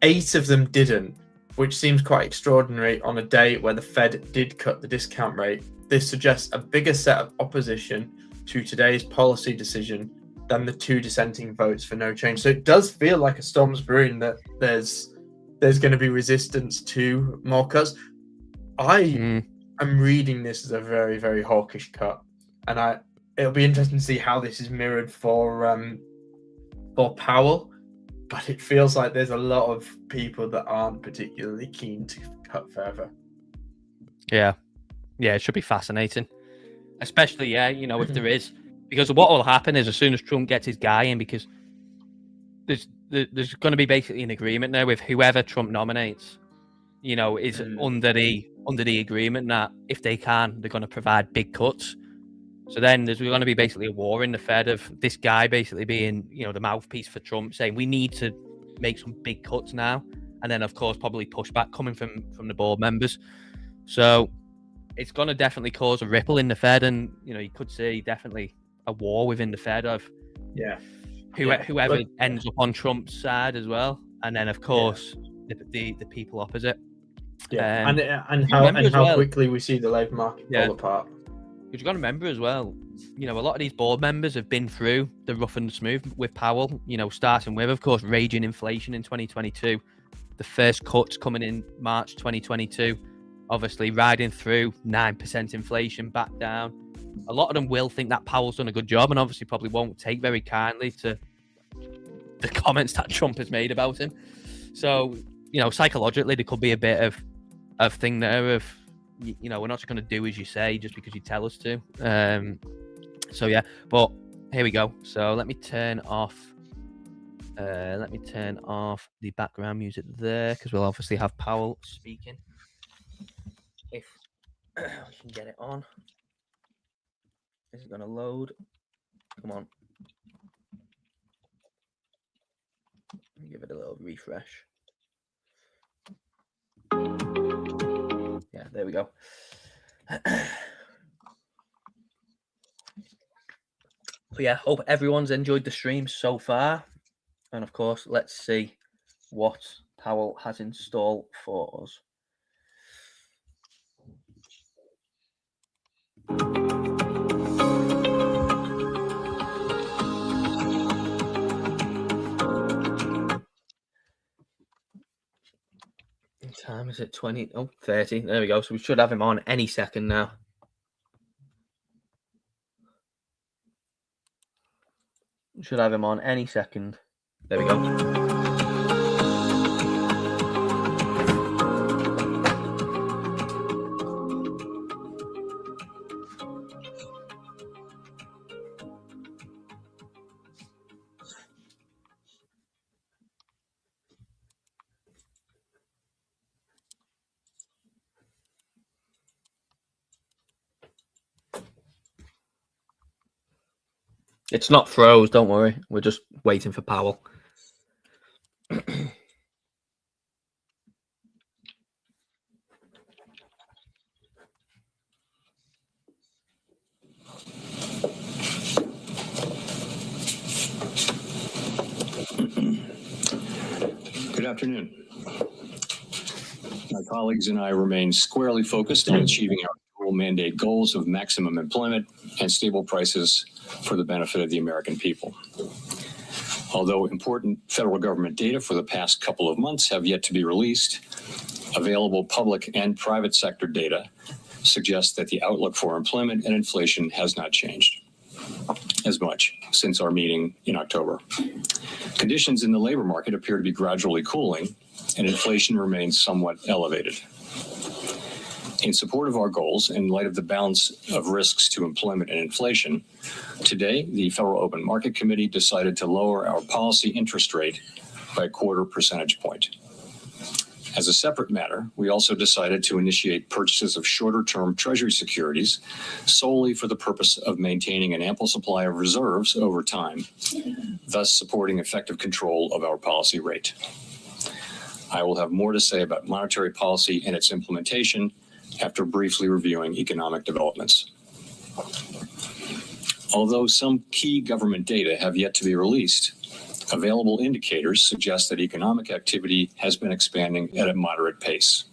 8 of them didn't, which seems quite extraordinary on a day where the Fed did cut the discount rate. This suggests a bigger set of opposition to today's policy decision than the 2 dissenting votes for no change. So it does feel like a storm's brewing, that there's going to be resistance to more cuts. I'm reading this as a very, very hawkish cut, and it'll be interesting to see how this is mirrored for Powell. But it feels like there's a lot of people that aren't particularly keen to cut further. Yeah, it should be fascinating, especially if there is, because what will happen is as soon as Trump gets his guy in, because there's going to be basically an agreement now with whoever Trump nominates, is under the agreement that if they can, they're going to provide big cuts. So then there's going to be basically a war in the Fed of this guy basically being, the mouthpiece for Trump, saying we need to make some big cuts now. And then, of course, probably pushback coming from the board members. So it's going to definitely cause a ripple in the Fed. And, you could see definitely a war within the Fed of whoever ends up on Trump's side as well. And then, of course, the people opposite. And how quickly we see the labour market fall apart. Because you've got to remember as well, a lot of these board members have been through the rough and smooth with Powell, starting with, of course, raging inflation in 2022, the first cuts coming in March 2022, obviously riding through 9% inflation back down. A lot of them will think that Powell's done a good job, and obviously probably won't take very kindly to the comments that Trump has made about him. So, psychologically, there could be a bit of thing there of, we're not just going to do as you say just because you tell us to. So yeah, but here we go. So let me turn off the background music there, because we'll obviously have Powell speaking. If we can get it on. Is it going to load? Come on. Let me give it a little refresh. Yeah, there we go. So yeah, hope everyone's enjoyed the stream so far. And of course, let's see what Powell has in store for us. What time is it? 30. There we go. So we should have him on any second now. Should have him on any second. There we go. It's not froze, don't worry. We're just waiting for Powell. Good afternoon. My colleagues and I remain squarely focused on achieving our dual mandate goals of maximum employment and stable prices for the benefit of the American people. Although important federal government data for the past couple of months have yet to be released, available public and private sector data suggests that the outlook for employment and inflation has not changed as much since our meeting in October. Conditions in the labor market appear to be gradually cooling, and inflation remains somewhat elevated. In support of our goals, in light of the balance of risks to employment and inflation, today the Federal Open Market Committee decided to lower our policy interest rate by 1/4 percentage point. As a separate matter, we also decided to initiate purchases of shorter-term Treasury securities solely for the purpose of maintaining an ample supply of reserves over time, thus supporting effective control of our policy rate. I will have more to say about monetary policy and its implementation after briefly reviewing economic developments. Although some key government data have yet to be released, available indicators suggest that economic activity has been expanding at a moderate pace.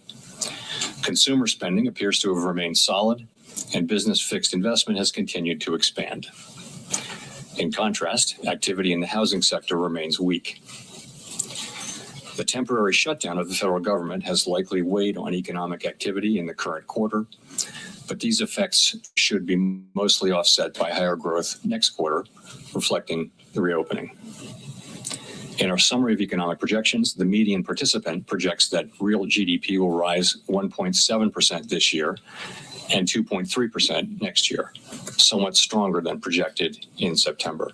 Consumer spending appears to have remained solid, and business fixed investment has continued to expand. In contrast, activity in the housing sector remains weak. The temporary shutdown of the federal government has likely weighed on economic activity in the current quarter, but these effects should be mostly offset by higher growth next quarter, reflecting the reopening. In our summary of economic projections, the median participant projects that real GDP will rise 1.7% this year and 2.3% next year, somewhat stronger than projected in September.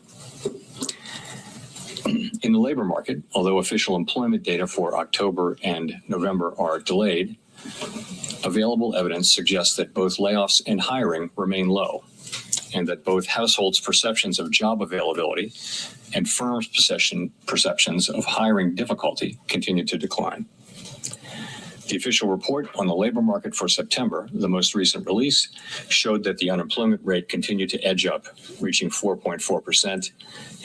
In the labor market, although official employment data for October and November are delayed, available evidence suggests that both layoffs and hiring remain low, and that both households' perceptions of job availability and firms' perceptions of hiring difficulty continue to decline. The official report on the labor market for September, the most recent release, showed that the unemployment rate continued to edge up, reaching 4.4%,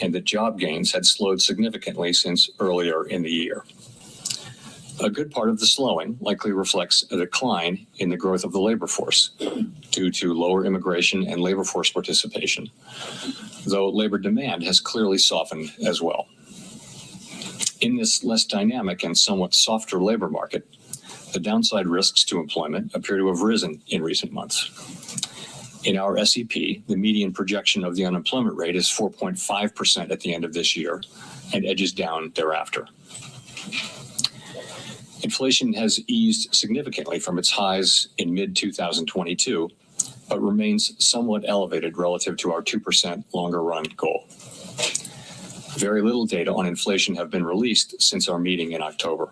and that job gains had slowed significantly since earlier in the year. A good part of the slowing likely reflects a decline in the growth of the labor force due to lower immigration and labor force participation, though labor demand has clearly softened as well. In this less dynamic and somewhat softer labor market, the downside risks to employment appear to have risen in recent months. In our SEP, the median projection of the unemployment rate is 4.5% at the end of this year and edges down thereafter. Inflation has eased significantly from its highs in mid-2022, but remains somewhat elevated relative to our 2% longer run goal. Very little data on inflation have been released since our meeting in October.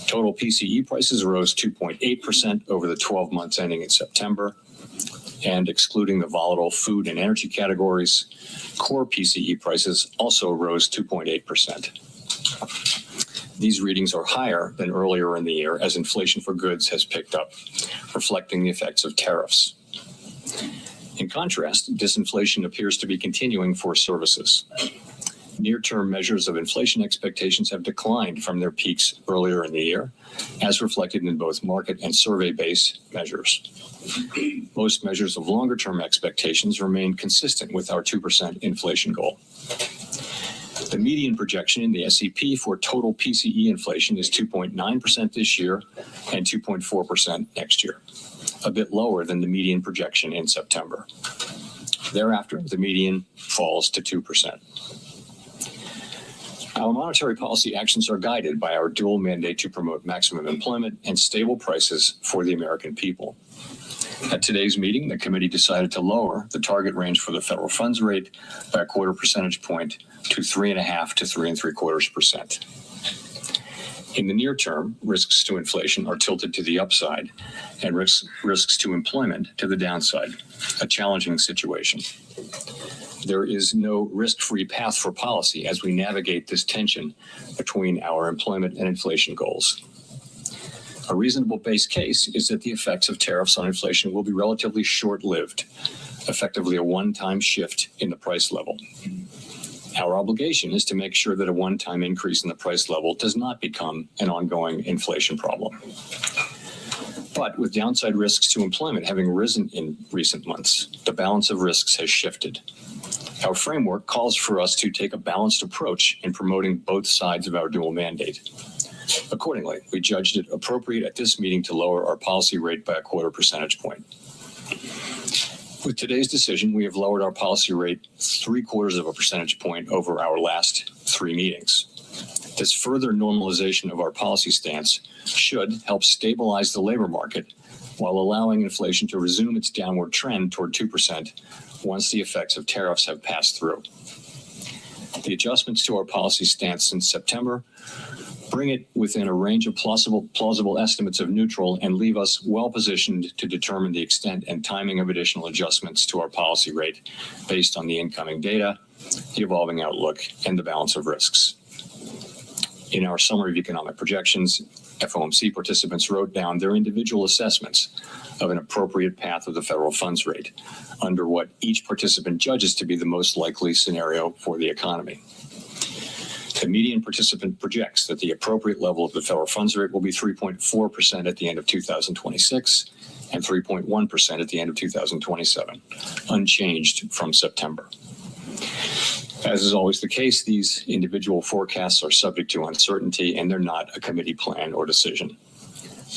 Total PCE prices rose 2.8% over the 12 months ending in September, and excluding the volatile food and energy categories, core PCE prices also rose 2.8%. These readings are higher than earlier in the year as inflation for goods has picked up, reflecting the effects of tariffs. In contrast, disinflation appears to be continuing for services. Near-term measures of inflation expectations have declined from their peaks earlier in the year, as reflected in both market and survey-based measures. Most measures of longer-term expectations remain consistent with our 2% inflation goal. The median projection in the SEP for total PCE inflation is 2.9% this year and 2.4% next year, a bit lower than the median projection in September. Thereafter, the median falls to 2%. Our monetary policy actions are guided by our dual mandate to promote maximum employment and stable prices for the American people. At today's meeting, the committee decided to lower the target range for the federal funds rate by a 1/4 percentage point to 3.5 to 3.75%. In the near term, risks to inflation are tilted to the upside and risks to employment to the downside, a challenging situation. there is no risk-free path for policy as we navigate this tension between our employment and inflation goals. A reasonable base case is that the effects of tariffs on inflation will be relatively short-lived, effectively a one-time shift in the price level. Our obligation is to make sure that a one-time increase in the price level does not become an ongoing inflation problem. But with downside risks to employment having risen in recent months, the balance of risks has shifted. Our framework calls for us to take a balanced approach in promoting both sides of our dual mandate. Accordingly, we judged it appropriate at this meeting to lower our policy rate by a 1/4 percentage point. With today's decision, we have lowered our policy rate 3/4 percentage point over our last 3 meetings. This further normalization of our policy stance should help stabilize the labor market while allowing inflation to resume its downward trend toward 2% once the effects of tariffs have passed through. The adjustments to our policy stance since September bring it within a range of plausible estimates of neutral and leave us well positioned to determine the extent and timing of additional adjustments to our policy rate based on the incoming data, the evolving outlook, and the balance of risks. In our summary of economic projections, FOMC participants wrote down their individual assessments of an appropriate path of the federal funds rate under what each participant judges to be the most likely scenario for the economy. The median participant projects that the appropriate level of the federal funds rate will be 3.4% at the end of 2026 and 3.1% at the end of 2027, unchanged from September. As is always the case, these individual forecasts are subject to uncertainty, and they're not a committee plan or decision.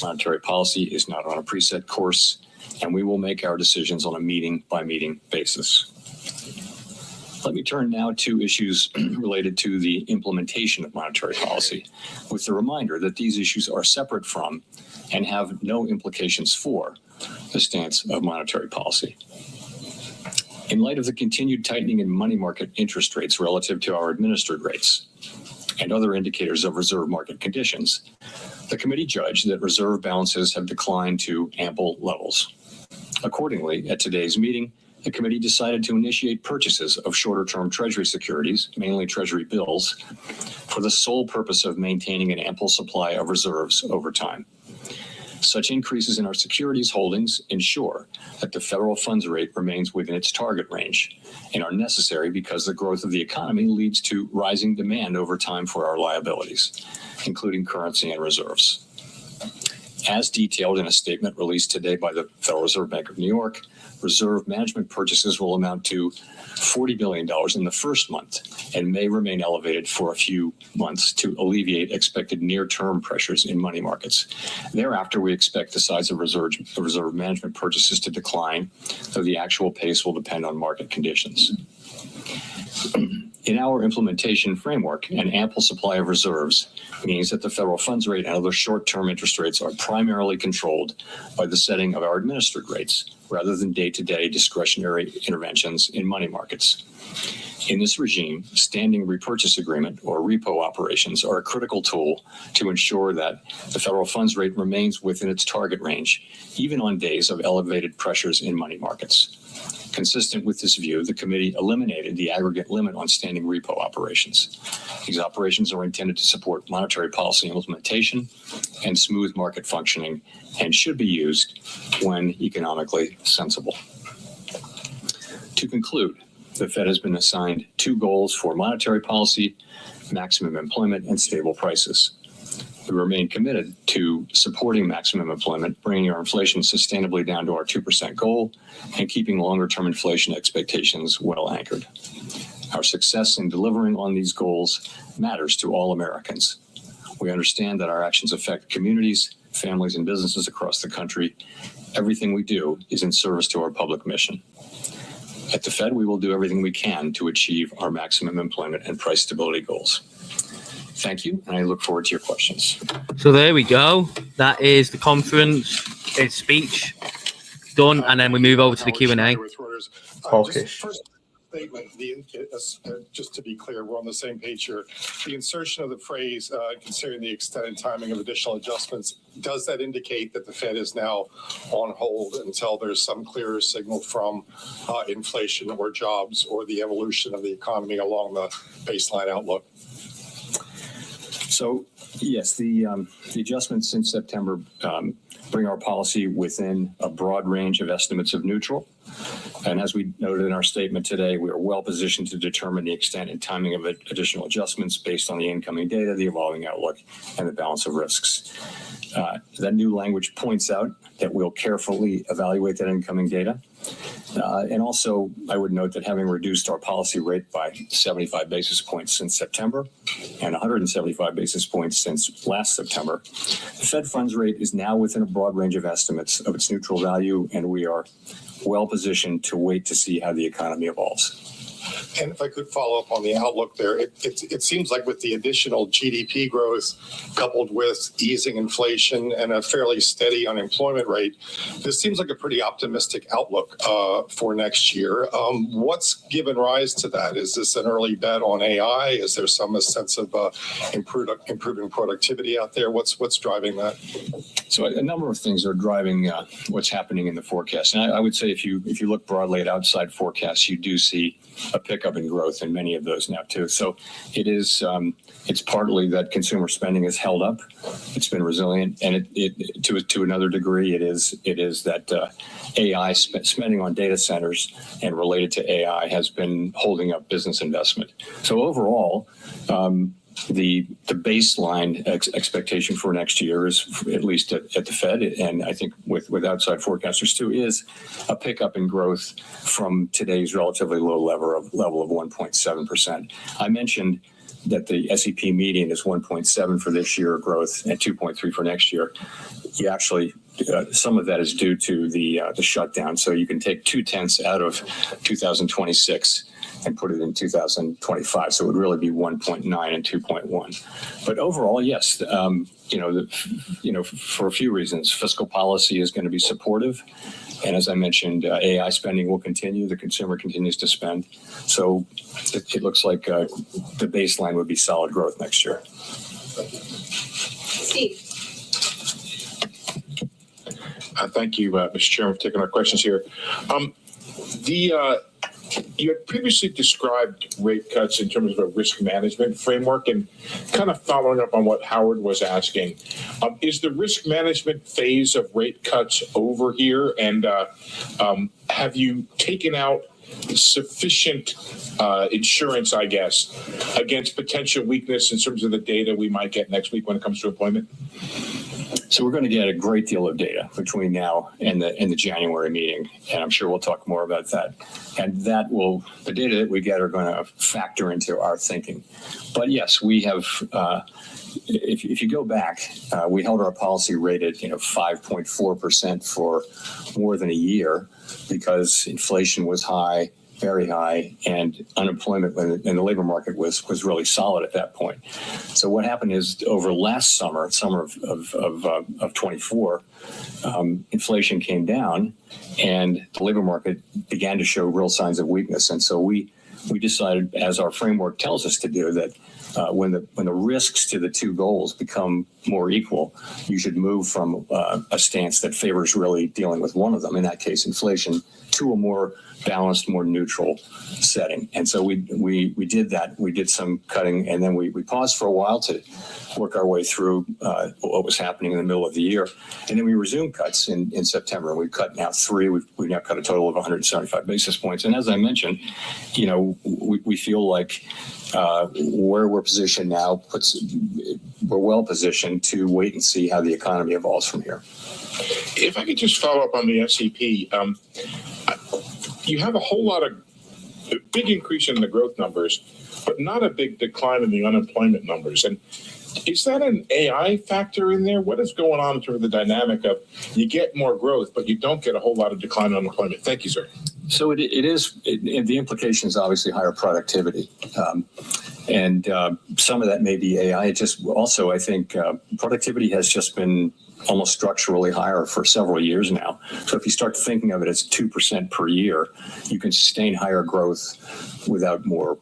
Monetary policy is not on a preset course, and we will make our decisions on a meeting-by-meeting basis. Let me turn now to issues related to the implementation of monetary policy, with the reminder that these issues are separate from and have no implications for the stance of monetary policy. In light of the continued tightening in money market interest rates relative to our administered rates and other indicators of reserve market conditions, the committee judged that reserve balances have declined to ample levels. Accordingly, at today's meeting, the committee decided to initiate purchases of shorter-term Treasury securities, mainly Treasury bills, for the sole purpose of maintaining an ample supply of reserves over time. Such increases in our securities holdings ensure that the federal funds rate remains within its target range and are necessary because the growth of the economy leads to rising demand over time for our liabilities, including currency and reserves. As detailed in a statement released today by the Federal Reserve Bank of New York, reserve management purchases will amount to $40 billion in the first month and may remain elevated for a few months to alleviate expected near-term pressures in money markets. Thereafter, we expect the size of reserve management purchases to decline, though the actual pace will depend on market conditions. In our implementation framework, an ample supply of reserves means that the federal funds rate and other short-term interest rates are primarily controlled by the setting of our administered rates, rather than day-to-day discretionary interventions in money markets. In this regime, standing repurchase agreement or repo operations are a critical tool to ensure that the federal funds rate remains within its target range, even on days of elevated pressures in money markets. Consistent with this view, the committee eliminated the aggregate limit on standing repo operations. These operations are intended to support monetary policy implementation and smooth market functioning and should be used when economically sensible. To conclude, the Fed has been assigned 2 goals for monetary policy: maximum employment and stable prices. We remain committed to supporting maximum employment, bringing our inflation sustainably down to our 2% goal, and keeping longer-term inflation expectations well anchored. Our success in delivering on these goals matters to all Americans. We understand that our actions affect communities, families, and businesses across the country. Everything we do is in service to our public mission. At the Fed, we will do everything we can to achieve our maximum employment and price stability goals. Thank you, and I look forward to your questions. So there we go. That is the conference, its speech done, and then we move over to the Q&A. Hawkish. statement, just to be clear, we're on the same page here. The insertion of the phrase, considering the extent and timing of additional adjustments, does that indicate that the Fed is now on hold until there's some clearer signal from inflation or jobs or the evolution of the economy along the baseline outlook? So, yes, the adjustments since September bring our policy within a broad range of estimates of neutral. And as we noted in our statement today, we are well positioned to determine the extent and timing of additional adjustments based on the incoming data, the evolving outlook, and the balance of risks. That new language points out that we'll carefully evaluate that incoming data. And also, I would note that having reduced our policy rate by 75 basis points since September and 175 basis points since last September, the Fed funds rate is now within a broad range of estimates of its neutral value, and we are well positioned to wait to see how the economy evolves. And if I could follow up on the outlook there, it seems like with the additional GDP growth coupled with easing inflation and a fairly steady unemployment rate, this seems like a pretty optimistic outlook for next year. What's given rise to that? Is this an early bet on AI? Is there some sense of improving productivity out there? What's driving that? So a number of things are driving what's happening in the forecast. And I would say if you look broadly at outside forecasts, you do see a pickup in growth in many of those now too. So it is it's partly that consumer spending is held up. It's been resilient, and it to another degree it is that AI spending on data centers and related to AI has been holding up business investment. So overall, the baseline expectation for next year is, at least at the Fed, and I think with outside forecasters too, is a pickup in growth from today's relatively low level of 1.7%. I mentioned that the SEP median is 1.7 for this year growth and 2.3 for next year. You actually, some of that is due to the shutdown. So you can take 0.2 out of 2026 and put it in 2025. So it would really be 1.9 and 2.1. But overall, yes, for a few reasons, fiscal policy is going to be supportive. And as I mentioned, AI spending will continue. The consumer continues to spend. So it looks like the baseline would be solid growth next year. Steve. Thank you, Mr. Chairman, for taking our questions here. You had previously described rate cuts in terms of a risk management framework, and kind of following up on what Howard was asking, is the risk management phase of rate cuts over here? And have you taken out sufficient insurance, I guess, against potential weakness in terms of the data we might get next week when it comes to employment? So we're going to get a great deal of data between now and the January meeting, and I'm sure we'll talk more about that. And the data that we get are going to factor into our thinking. But yes, we have. If you go back, we held our policy rate at 5.4% for more than a year because inflation was high, very high, and unemployment in the labor market was really solid at that point. So what happened is over last summer of 24, inflation came down and the labor market began to show real signs of weakness. And so we decided, as our framework tells us to do, that when the risks to the two goals become more equal, you should move from a stance that favors really dealing with one of them, in that case inflation, to a more balanced, more neutral setting. And so we did that. We did some cutting, and then we paused for a while to work our way through what was happening in the middle of the year. And then we resumed cuts in September. We've cut now 3. We've now cut a total of 175 basis points. And as I mentioned, we feel like where we're positioned now we're well positioned to wait and see how the economy evolves from here. If I could just follow up on the SEP, you have a whole lot of big increase in the growth numbers, but not a big decline in the unemployment numbers. And is that an AI factor in there? What is going on in terms of the dynamic of you get more growth, but you don't get a whole lot of decline in unemployment? Thank you, sir. So the implication is obviously higher productivity. And some of that may be AI. It just also, I think, productivity has just been almost structurally higher for several years now. So if you start thinking of it as 2% per year, you can sustain higher growth without more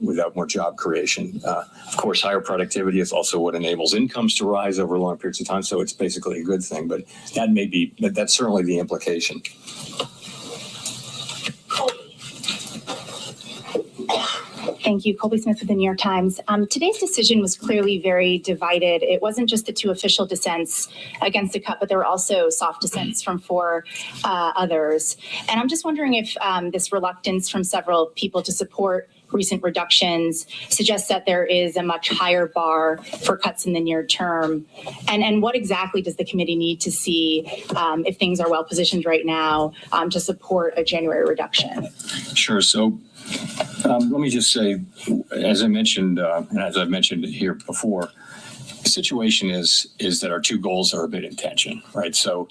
job creation. Of course, higher productivity is also what enables incomes to rise over long periods of time. So it's basically a good thing, but that's certainly the implication. Thank you. Colby Smith with the New York Times. Today's decision was clearly very divided. It wasn't just the two official dissents against the cut, but there were also soft dissents from four others. And I'm just wondering if this reluctance from several people to support recent reductions suggests that there is a much higher bar for cuts in the near term. And what exactly does the committee need to see if things are well positioned right now to support a January reduction? Sure. So let me just say, as I mentioned, and as I've mentioned here before, the situation is that our two goals are a bit in tension, right? So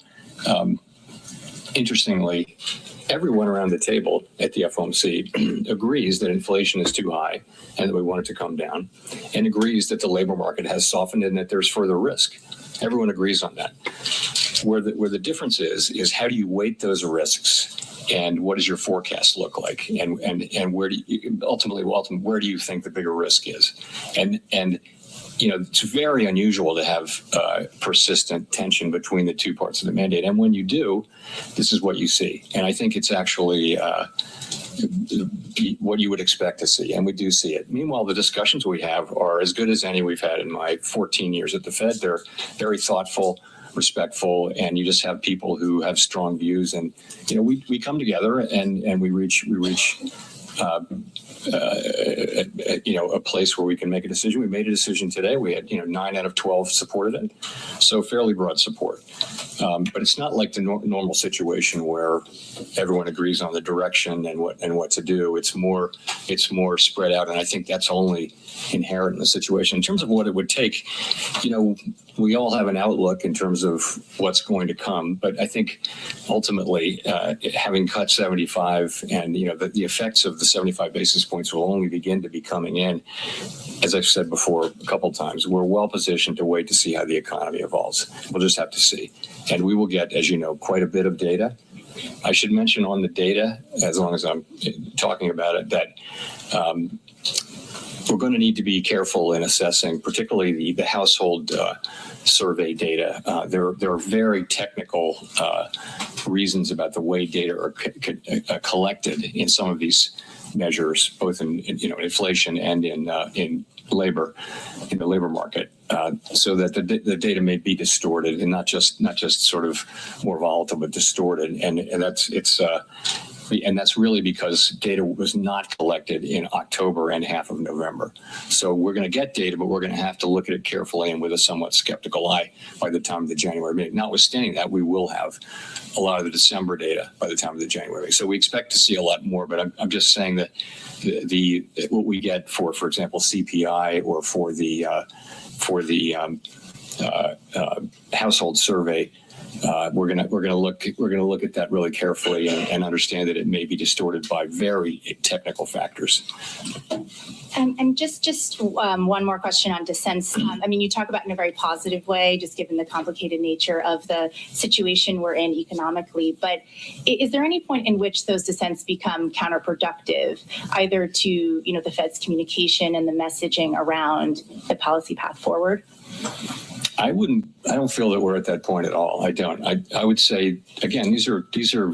interestingly, everyone around the table at the FOMC agrees that inflation is too high and that we want it to come down, and agrees that the labor market has softened and that there's further risk. Everyone agrees on that. Where the difference is how do you weight those risks, and what does your forecast look like, and where do you ultimately where do you think the bigger risk is, and it's very unusual to have persistent tension between the two parts of the mandate, and when you do, this is what you see, and I think it's actually what you would expect to see, and we do see it. Meanwhile, the discussions we have are as good as any we've had in my 14 years at the Fed. They're very thoughtful, respectful, and you just have people who have strong views, and we come together and we reach a place where we can make a decision. We made a decision today. We had 9 out of 12 supported it, so fairly broad support. But it's not like the normal situation where everyone agrees on the direction and what to do. It's more spread out, and I think that's only inherent in the situation. In terms of what it would take, we all have an outlook in terms of what's going to come, but I think ultimately having cut 75 and the effects of the 75 basis points will only begin to be coming in. As I've said before a couple of times, we're well positioned to wait to see how the economy evolves. We'll just have to see, and we will get, as you know, quite a bit of data. I should mention on the data, as long as I'm talking about it, that we're going to need to be careful in assessing, particularly the household survey data. There are very technical reasons about the way data are collected in some of these measures, both in inflation and in labor, in the labor market, so that the data may be distorted and not just sort of more volatile, but distorted, and that's really because data was not collected in October and half of November. So we're going to get data, but we're going to have to look at it carefully and with a somewhat skeptical eye by the time of the January meeting. Notwithstanding that, we will have a lot of the December data by the time of the January meeting. So we expect to see a lot more, but I'm just saying that what we get for example, CPI or for the household survey, we're gonna look at that really carefully and understand that it may be distorted by very technical factors. And just one more question on dissents. You talk about in a very positive way, just given the complicated nature of the situation we're in economically. But is there any point in which those dissents become counterproductive, either to the Fed's communication and the messaging around the policy path forward? I don't feel that we're at that point at all. I don't. I would say, again, these are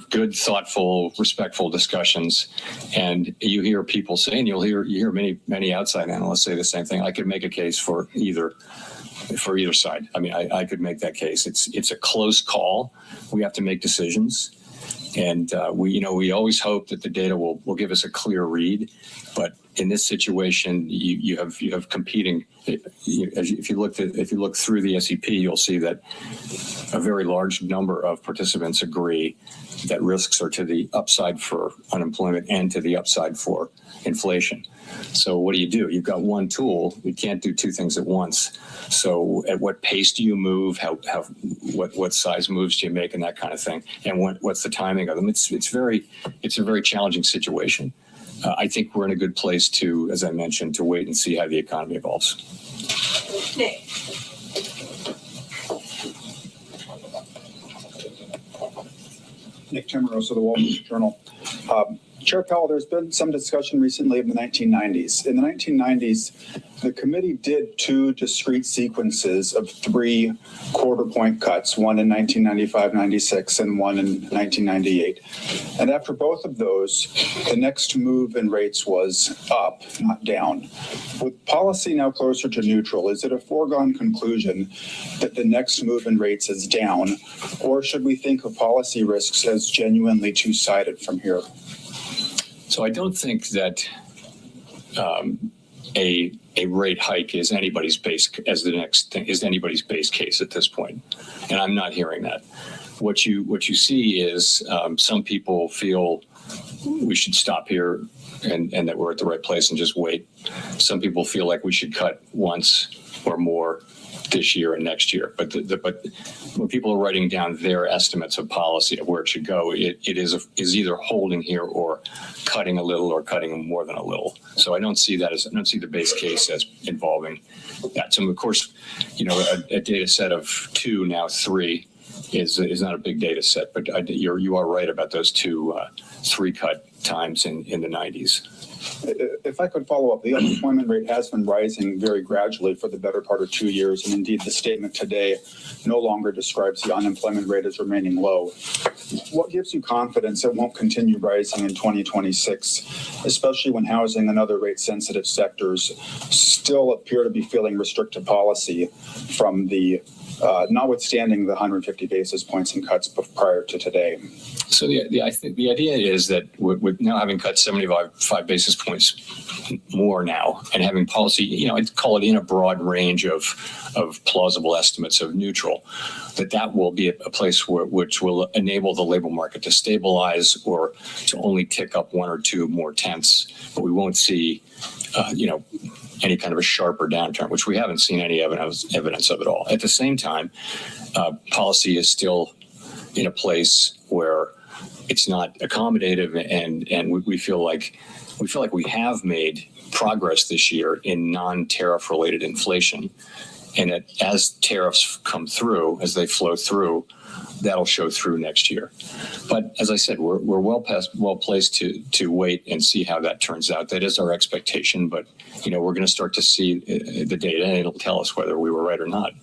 good, thoughtful, respectful discussions, and you hear people say, and you hear many outside analysts say the same thing. I could make a case for either side. I could make that case. It's a close call. We have to make decisions, and we always hope that the data will give us a clear read, but in this situation, you have competing. If you look through the SEP, you'll see that a very large number of participants agree that risks are to the upside for unemployment and to the upside for inflation. So what do? You've got one tool. You can't do two things at once. So at what pace do you move? What size moves do you make, and that kind of thing? And what's the timing of them? It's a very challenging situation. I think we're in a good place to, as I mentioned, to wait and see how the economy evolves. Nick. Nick Timmeros of the Wall Street Journal. Chair Powell, there's been some discussion recently of the 1990s. In the 1990s, the committee did two discrete sequences of 3 quarter-point cuts, one in 1995-96 and one in 1998. And after both of those, the next move in rates was up, not down. With policy now closer to neutral, is it a foregone conclusion that the next move in rates is down, or should we think of policy risks as genuinely two-sided from here? So I don't think that a rate hike is anybody's base case at this point, and I'm not hearing that. What you see is some people feel we should stop here and that we're at the right place and just wait. Some people feel like we should cut once or more this year and next year. But when people are writing down their estimates of policy of where it should go, it is either holding here or cutting a little or cutting more than a little. So I don't see the base case as involving that. So of course, a data set of 2, now 3 is not a big data set, but you are right about those 2 3-cut times in the 90s. If I could follow up, the unemployment rate has been rising very gradually for the better part of 2 years. And indeed, the statement today no longer describes the unemployment rate as remaining low. What gives you confidence it won't continue rising in 2026, especially when housing and other rate-sensitive sectors still appear to be feeling restrictive policy from the notwithstanding the 150 basis points in cuts prior to today? So I think the idea is that with now having cut 75 basis points more now and having policy, I'd call it in a broad range of plausible estimates of neutral, that will be a place which will enable the labor market to stabilize or to only tick up 1 or 2 more tenths, but we won't see, any kind of a sharper downturn, which we haven't seen any evidence of at all. At the same time, policy is still in a place where it's not accommodative, and we feel like we have made progress this year in non-tariff related inflation, and as tariffs come through, as they flow through, that'll show through next year. But as I said, we're well placed to wait and see how that turns out. That is our expectation, but we're going to start to see the data, and it'll tell us whether we were right or not.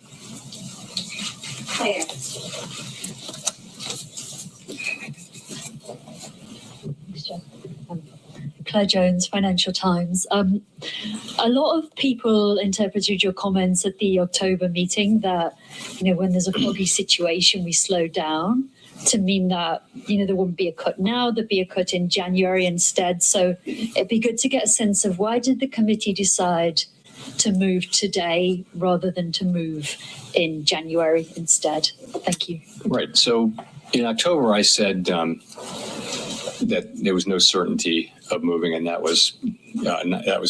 Claire Jones, Financial Times. A lot of people interpreted your comments at the October meeting that, when there's a foggy situation, we slow down, to mean that, there wouldn't be a cut now, there'd be a cut in January instead. So it'd be good to get a sense of why did the committee decide to move today rather than to move in January instead? Thank you. Right. So in October, I said that there was no certainty of moving, and that was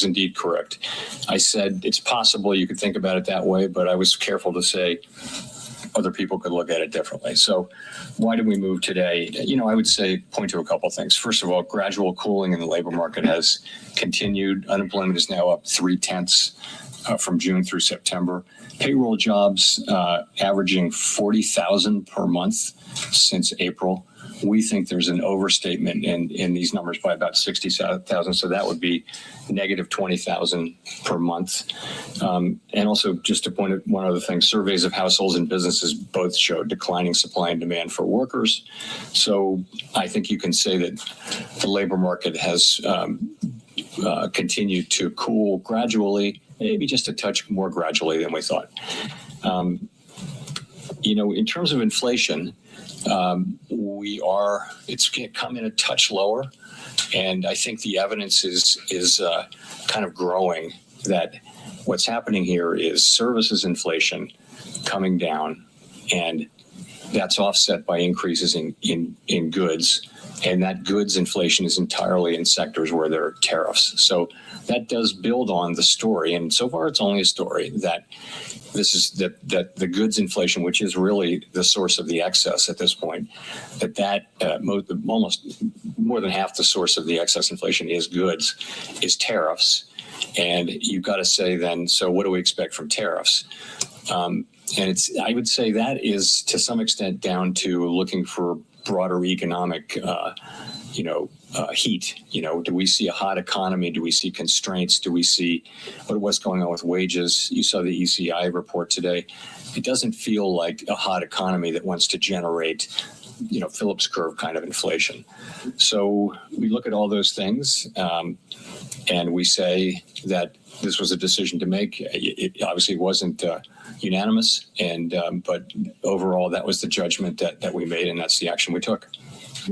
indeed correct. I said it's possible you could think about it that way, but I was careful to say other people could look at it differently. So why did we move today? I would say point to a couple of things. First of all, gradual cooling in the labor market has continued. Unemployment is now up 0.3 from June through September. Payroll jobs averaging 40,000 per month since April. We think there's an overstatement in these numbers by about 60,000. So that would be negative 20,000 per month. And also, just to point out one other thing, surveys of households and businesses both show declining supply and demand for workers. So I think you can say that the labor market has continued to cool gradually, maybe just a touch more gradually than we thought. In terms of inflation, it's come in a touch lower, and I think the evidence is kind of growing that what's happening here is services inflation coming down, and that's offset by increases in goods, and that goods inflation is entirely in sectors where there are tariffs. So that does build on the story, and so far it's only a story that that the goods inflation, which is really the source of the excess at this point, almost more than half the source of the excess inflation is goods, is tariffs. And you've got to say then, so what do we expect from tariffs? And I would say that is to some extent down to looking for broader economic, heat. Do we see a hot economy? Do we see constraints? Do we see what's going on with wages? You saw the ECI report today. It doesn't feel like a hot economy that wants to generate, Phillips curve kind of inflation. So we look at all those things and we say that this was a decision to make. It obviously wasn't unanimous, but overall, that was the judgment that we made, and that's the action we took.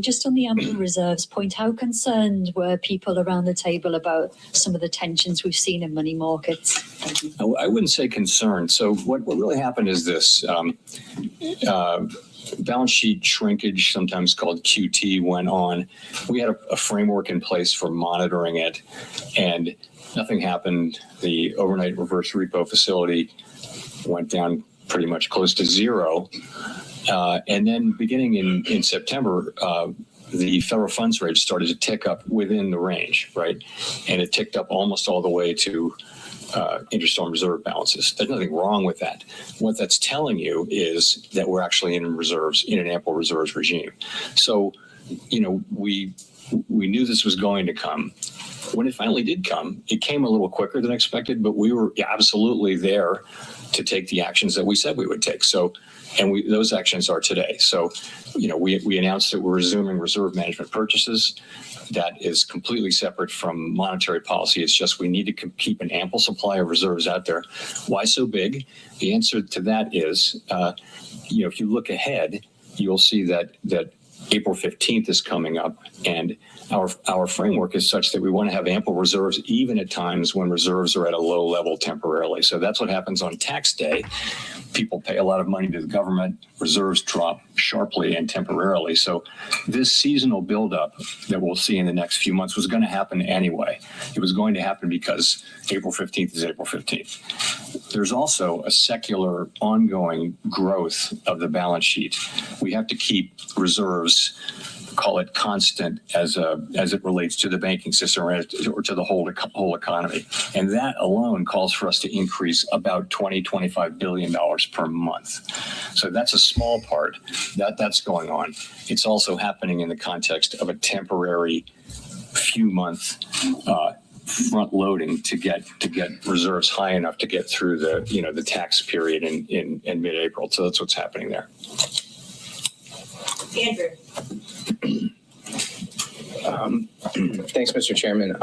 Just on the ample reserves point, how concerned were people around the table about some of the tensions we've seen in money markets? I wouldn't say concerned. So what really happened is this. Balance sheet shrinkage, sometimes called QT, went on. We had a framework in place for monitoring it, and nothing happened. The overnight reverse repo facility went down pretty much close to zero. And then beginning in September, the federal funds rate started to tick up within the range, right? And it ticked up almost all the way to interest on reserve balances. There's nothing wrong with that. What that's telling you is that we're actually in an ample reserves regime. So, we knew this was going to come. When it finally did come, it came a little quicker than expected, but we were absolutely there to take the actions that we said we would take. So, and those actions are today. So, we announced that we're resuming reserve management purchases. That is completely separate from monetary policy. It's just we need to keep an ample supply of reserves out there. Why so big? The answer to that is, if you look ahead, you'll see that April 15th is coming up, and our framework is such that we want to have ample reserves even at times when reserves are at a low level temporarily. So that's what happens on tax day. People pay a lot of money to the government, reserves drop sharply and temporarily. So this seasonal buildup that we'll see in the next few months was going to happen anyway. It was going to happen because April 15th is April 15th. There's also a secular ongoing growth of the balance sheet. We have to keep reserves, call it constant as it relates to the banking system or to the whole economy. And that alone calls for us to increase about $20-25 billion per month. So that's a small part that's going on. It's also happening in the context of a temporary few month front loading to get reserves high enough to get through the tax period in mid-April. So that's what's happening there. Andrew. Thanks, Mr. Chairman.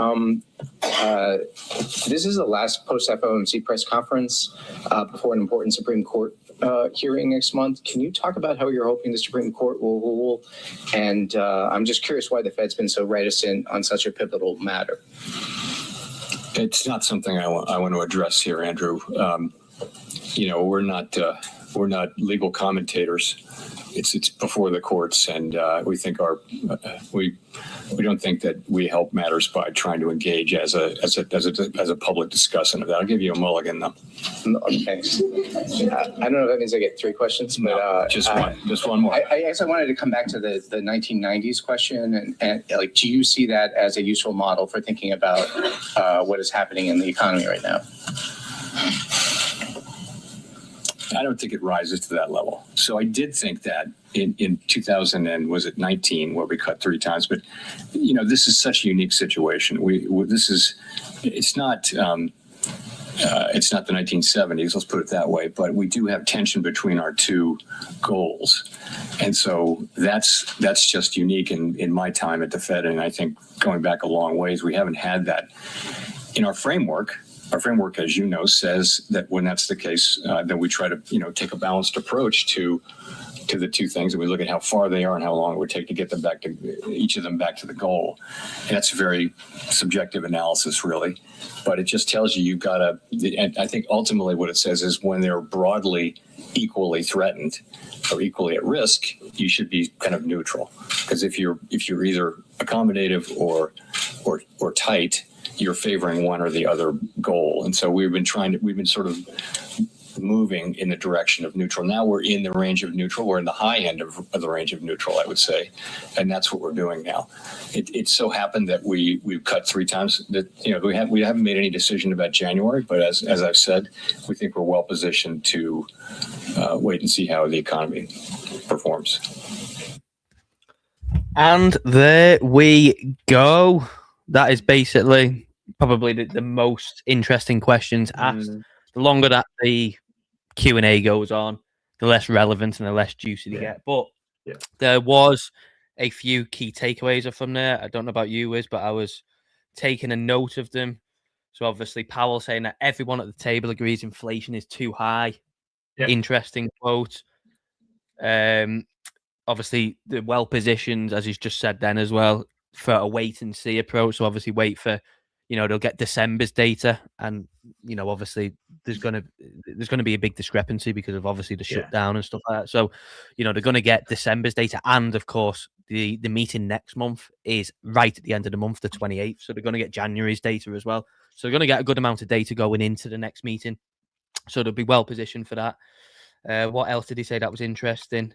This is the last post-FOMC press conference before an important Supreme Court hearing next month. Can you talk about how you're hoping the Supreme Court will rule? And I'm just curious why the Fed's been so reticent on such a pivotal matter. It's not something I want to address here, Andrew. We're not legal commentators. It's before the courts, and we think we don't think that we help matters by trying to engage as a public discussion of that. I'll give you a mulligan though. Thanks. I don't know if that means I get three questions, but no, just one more. I guess I wanted to come back to the 1990s question, and like, do you see that as a useful model for thinking about what is happening in the economy right now? I don't think it rises to that level. So I did think that in 2019, where we cut 3 times, but this is such a unique situation. It's not the 1970s, let's put it that way, but we do have tension between our two goals. And so that's just unique in my time at the Fed. And I think going back a long ways, we haven't had that in our framework. Our framework, as you know, says that when that's the case, then we try to, take a balanced approach to the two things, and we look at how far they are and how long it would take to get them back to each of them back to the goal. And that's a very subjective analysis, really. But it just tells you you've got to. And I think ultimately what it says is when they're broadly equally threatened or equally at risk, you should be kind of neutral. Because if you're either accommodative or tight, you're favoring one or the other goal. And so we've been sort of moving in the direction of neutral. Now we're in the range of neutral. We're in the high end of the range of neutral, I would say. And that's what we're doing now. It so happened that we've cut 3 times. That we haven't made any decision about January, but as I've said, we think we're well positioned to wait and see how the economy performs. And there we go. That is basically probably the most interesting questions asked. The longer that the Q&A goes on, the less relevant and the less juicy they get. But there was a few key takeaways from there. I don't know about you, Wiz, but I was taking a note of them. So obviously Powell saying that everyone at the table agrees inflation is too high. Interesting quote. Obviously, they're well positioned, as he's just said then as well, for a wait and see approach. So obviously wait for, they'll get December's data, and obviously there's gonna be a big discrepancy because of obviously the shutdown and stuff like that. So, they're gonna get December's data, and of course the meeting next month is right at the end of the month, the 28th. So they're gonna get January's data as well. So they're gonna get a good amount of data going into the next meeting. So they'll be well positioned for that. What else did he say that was interesting?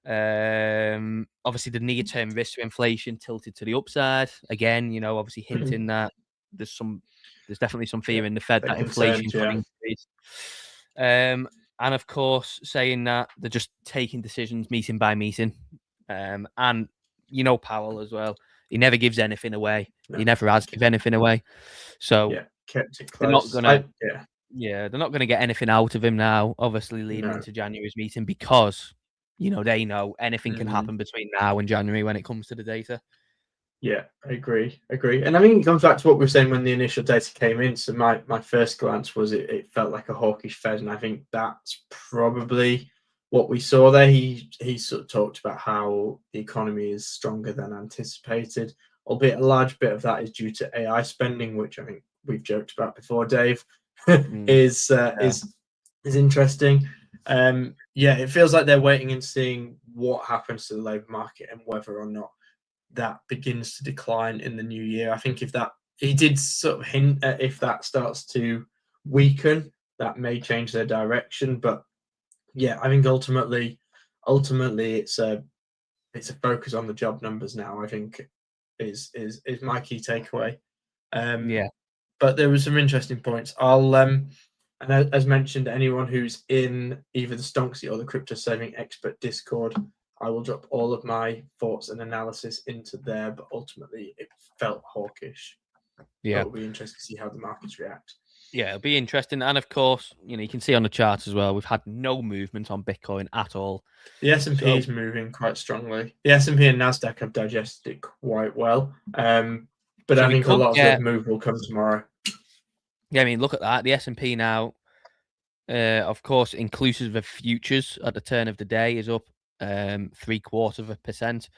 Obviously the near-term risk to inflation tilted to the upside again. Obviously hinting that there's definitely some fear in the Fed that inflation could increase. And of course saying that they're just taking decisions meeting by meeting. And Powell as well. He never gives anything away. No. He never has given anything away. So kept it close. They're not gonna. They're not going to get anything out of him now. Obviously leading into January's meeting because. They know anything can happen between now and January when it comes to the data. Yeah, I agree. And I think it comes back to what we were saying when the initial data came in. So my first glance was it felt like a hawkish Fed, and I think that's probably what we saw there. He sort of talked about how the economy is stronger than anticipated, albeit a large bit of that is due to AI spending, which I think we've joked about before, Dave, is interesting. It feels like they're waiting and seeing what happens to the labour market and whether or not that begins to decline in the new year. I think if that, he did sort of hint at if that starts to weaken, that may change their direction. But I think ultimately it's a focus on the job numbers now, I think is my key takeaway. But there were some interesting points. And as mentioned, anyone who's in either the Stonksy or the Crypto Saving Expert Discord, I will drop all of my thoughts and analysis into there. But ultimately, it felt hawkish. It'll be interesting to see how the markets react. Yeah, it'll be interesting. And of course, you can see on the charts as well, we've had no movement on Bitcoin at all. The S&P is moving quite strongly. The S&P and NASDAQ have digested it quite well. But I think a lot of the move will come tomorrow. Yeah, I mean, look at that. The S&P now, of course, inclusive of futures at the turn of the day, is up 0.75%.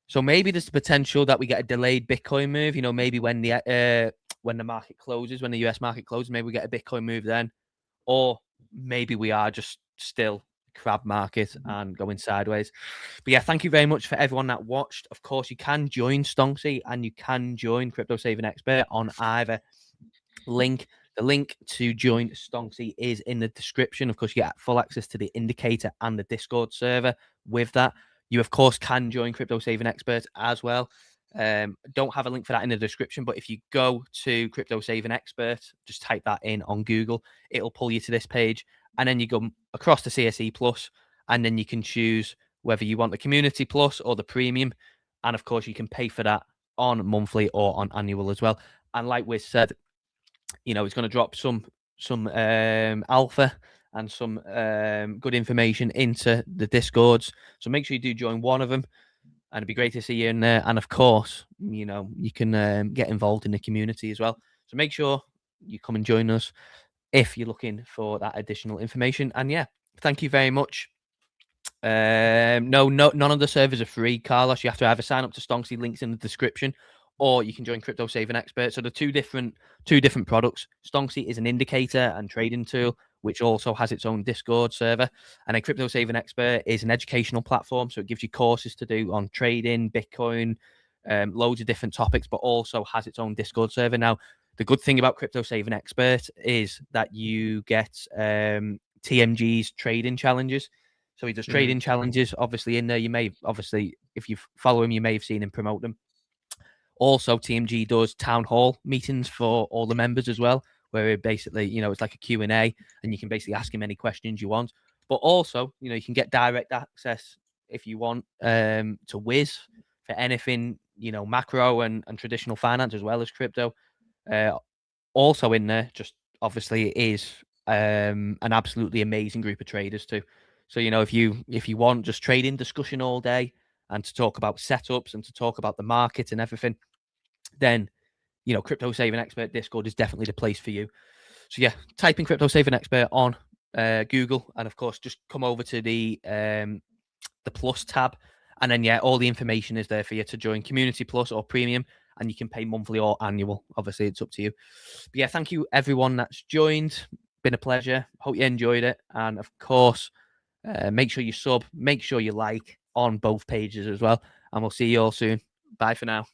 So maybe there's the potential that we get a delayed Bitcoin move. Maybe when the market closes, when the US market closes, maybe we get a Bitcoin move then, or maybe we are just still crab market and going sideways. But thank you very much for everyone that watched. Of course, you can join Stonksy and you can join Crypto Saving Expert on either link. The link to join Stonksy is in the description. Of course, you get full access to the indicator and the Discord server. With that, you of course can join Crypto Saving Expert as well. Don't have a link for that in the description, but if you go to Crypto Saving Expert, just type that in on Google, it'll pull you to this page, and then you go across to CSE Plus, and then you can choose whether you want the Community Plus or the Premium, and of course you can pay for that on monthly or on annual as well. And like we said, it's going to drop some alpha and some good information into the Discords. So make sure you do join one of them, and it'd be great to see you in there. And of course, you can get involved in the community as well. So make sure you come and join us if you're looking for that additional information. And thank you very much. None of the servers are free, Carlos. You have to either sign up to Stonksy, links in the description, or you can join Crypto Saving Expert. So the two different products. Stonksy is an indicator and trading tool, which also has its own Discord server. And a Crypto Saving Expert is an educational platform. So it gives you courses to do on trading, Bitcoin, loads of different topics, but also has its own Discord server. Now, the good thing about Crypto Saving Expert is that you get TMG's trading challenges. So he does trading challenges, obviously, in there. You may, if you follow him, you may have seen him promote them. Also, TMG does town hall meetings for all the members as well, where basically, it's like a Q&A, and you can basically ask him any questions you want. But also, you can get direct access if you want to Wiz for anything, macro and traditional finance as well as crypto. Also in there, just obviously it is an absolutely amazing group of traders too. So, if you want just trading discussion all day and to talk about setups and to talk about the market and everything, then, Crypto Saving Expert Discord is definitely the place for you. So yeah, type in Crypto Saving Expert on Google, and of course, just come over to the Plus tab, and then all the information is there for you to join Community Plus or Premium, and you can pay monthly or annual. Obviously, it's up to you. But yeah, thank you everyone that's joined. Been a pleasure. Hope you enjoyed it, and of course, make sure you sub, make sure you like on both pages as well, and we'll see you all soon. Bye for now.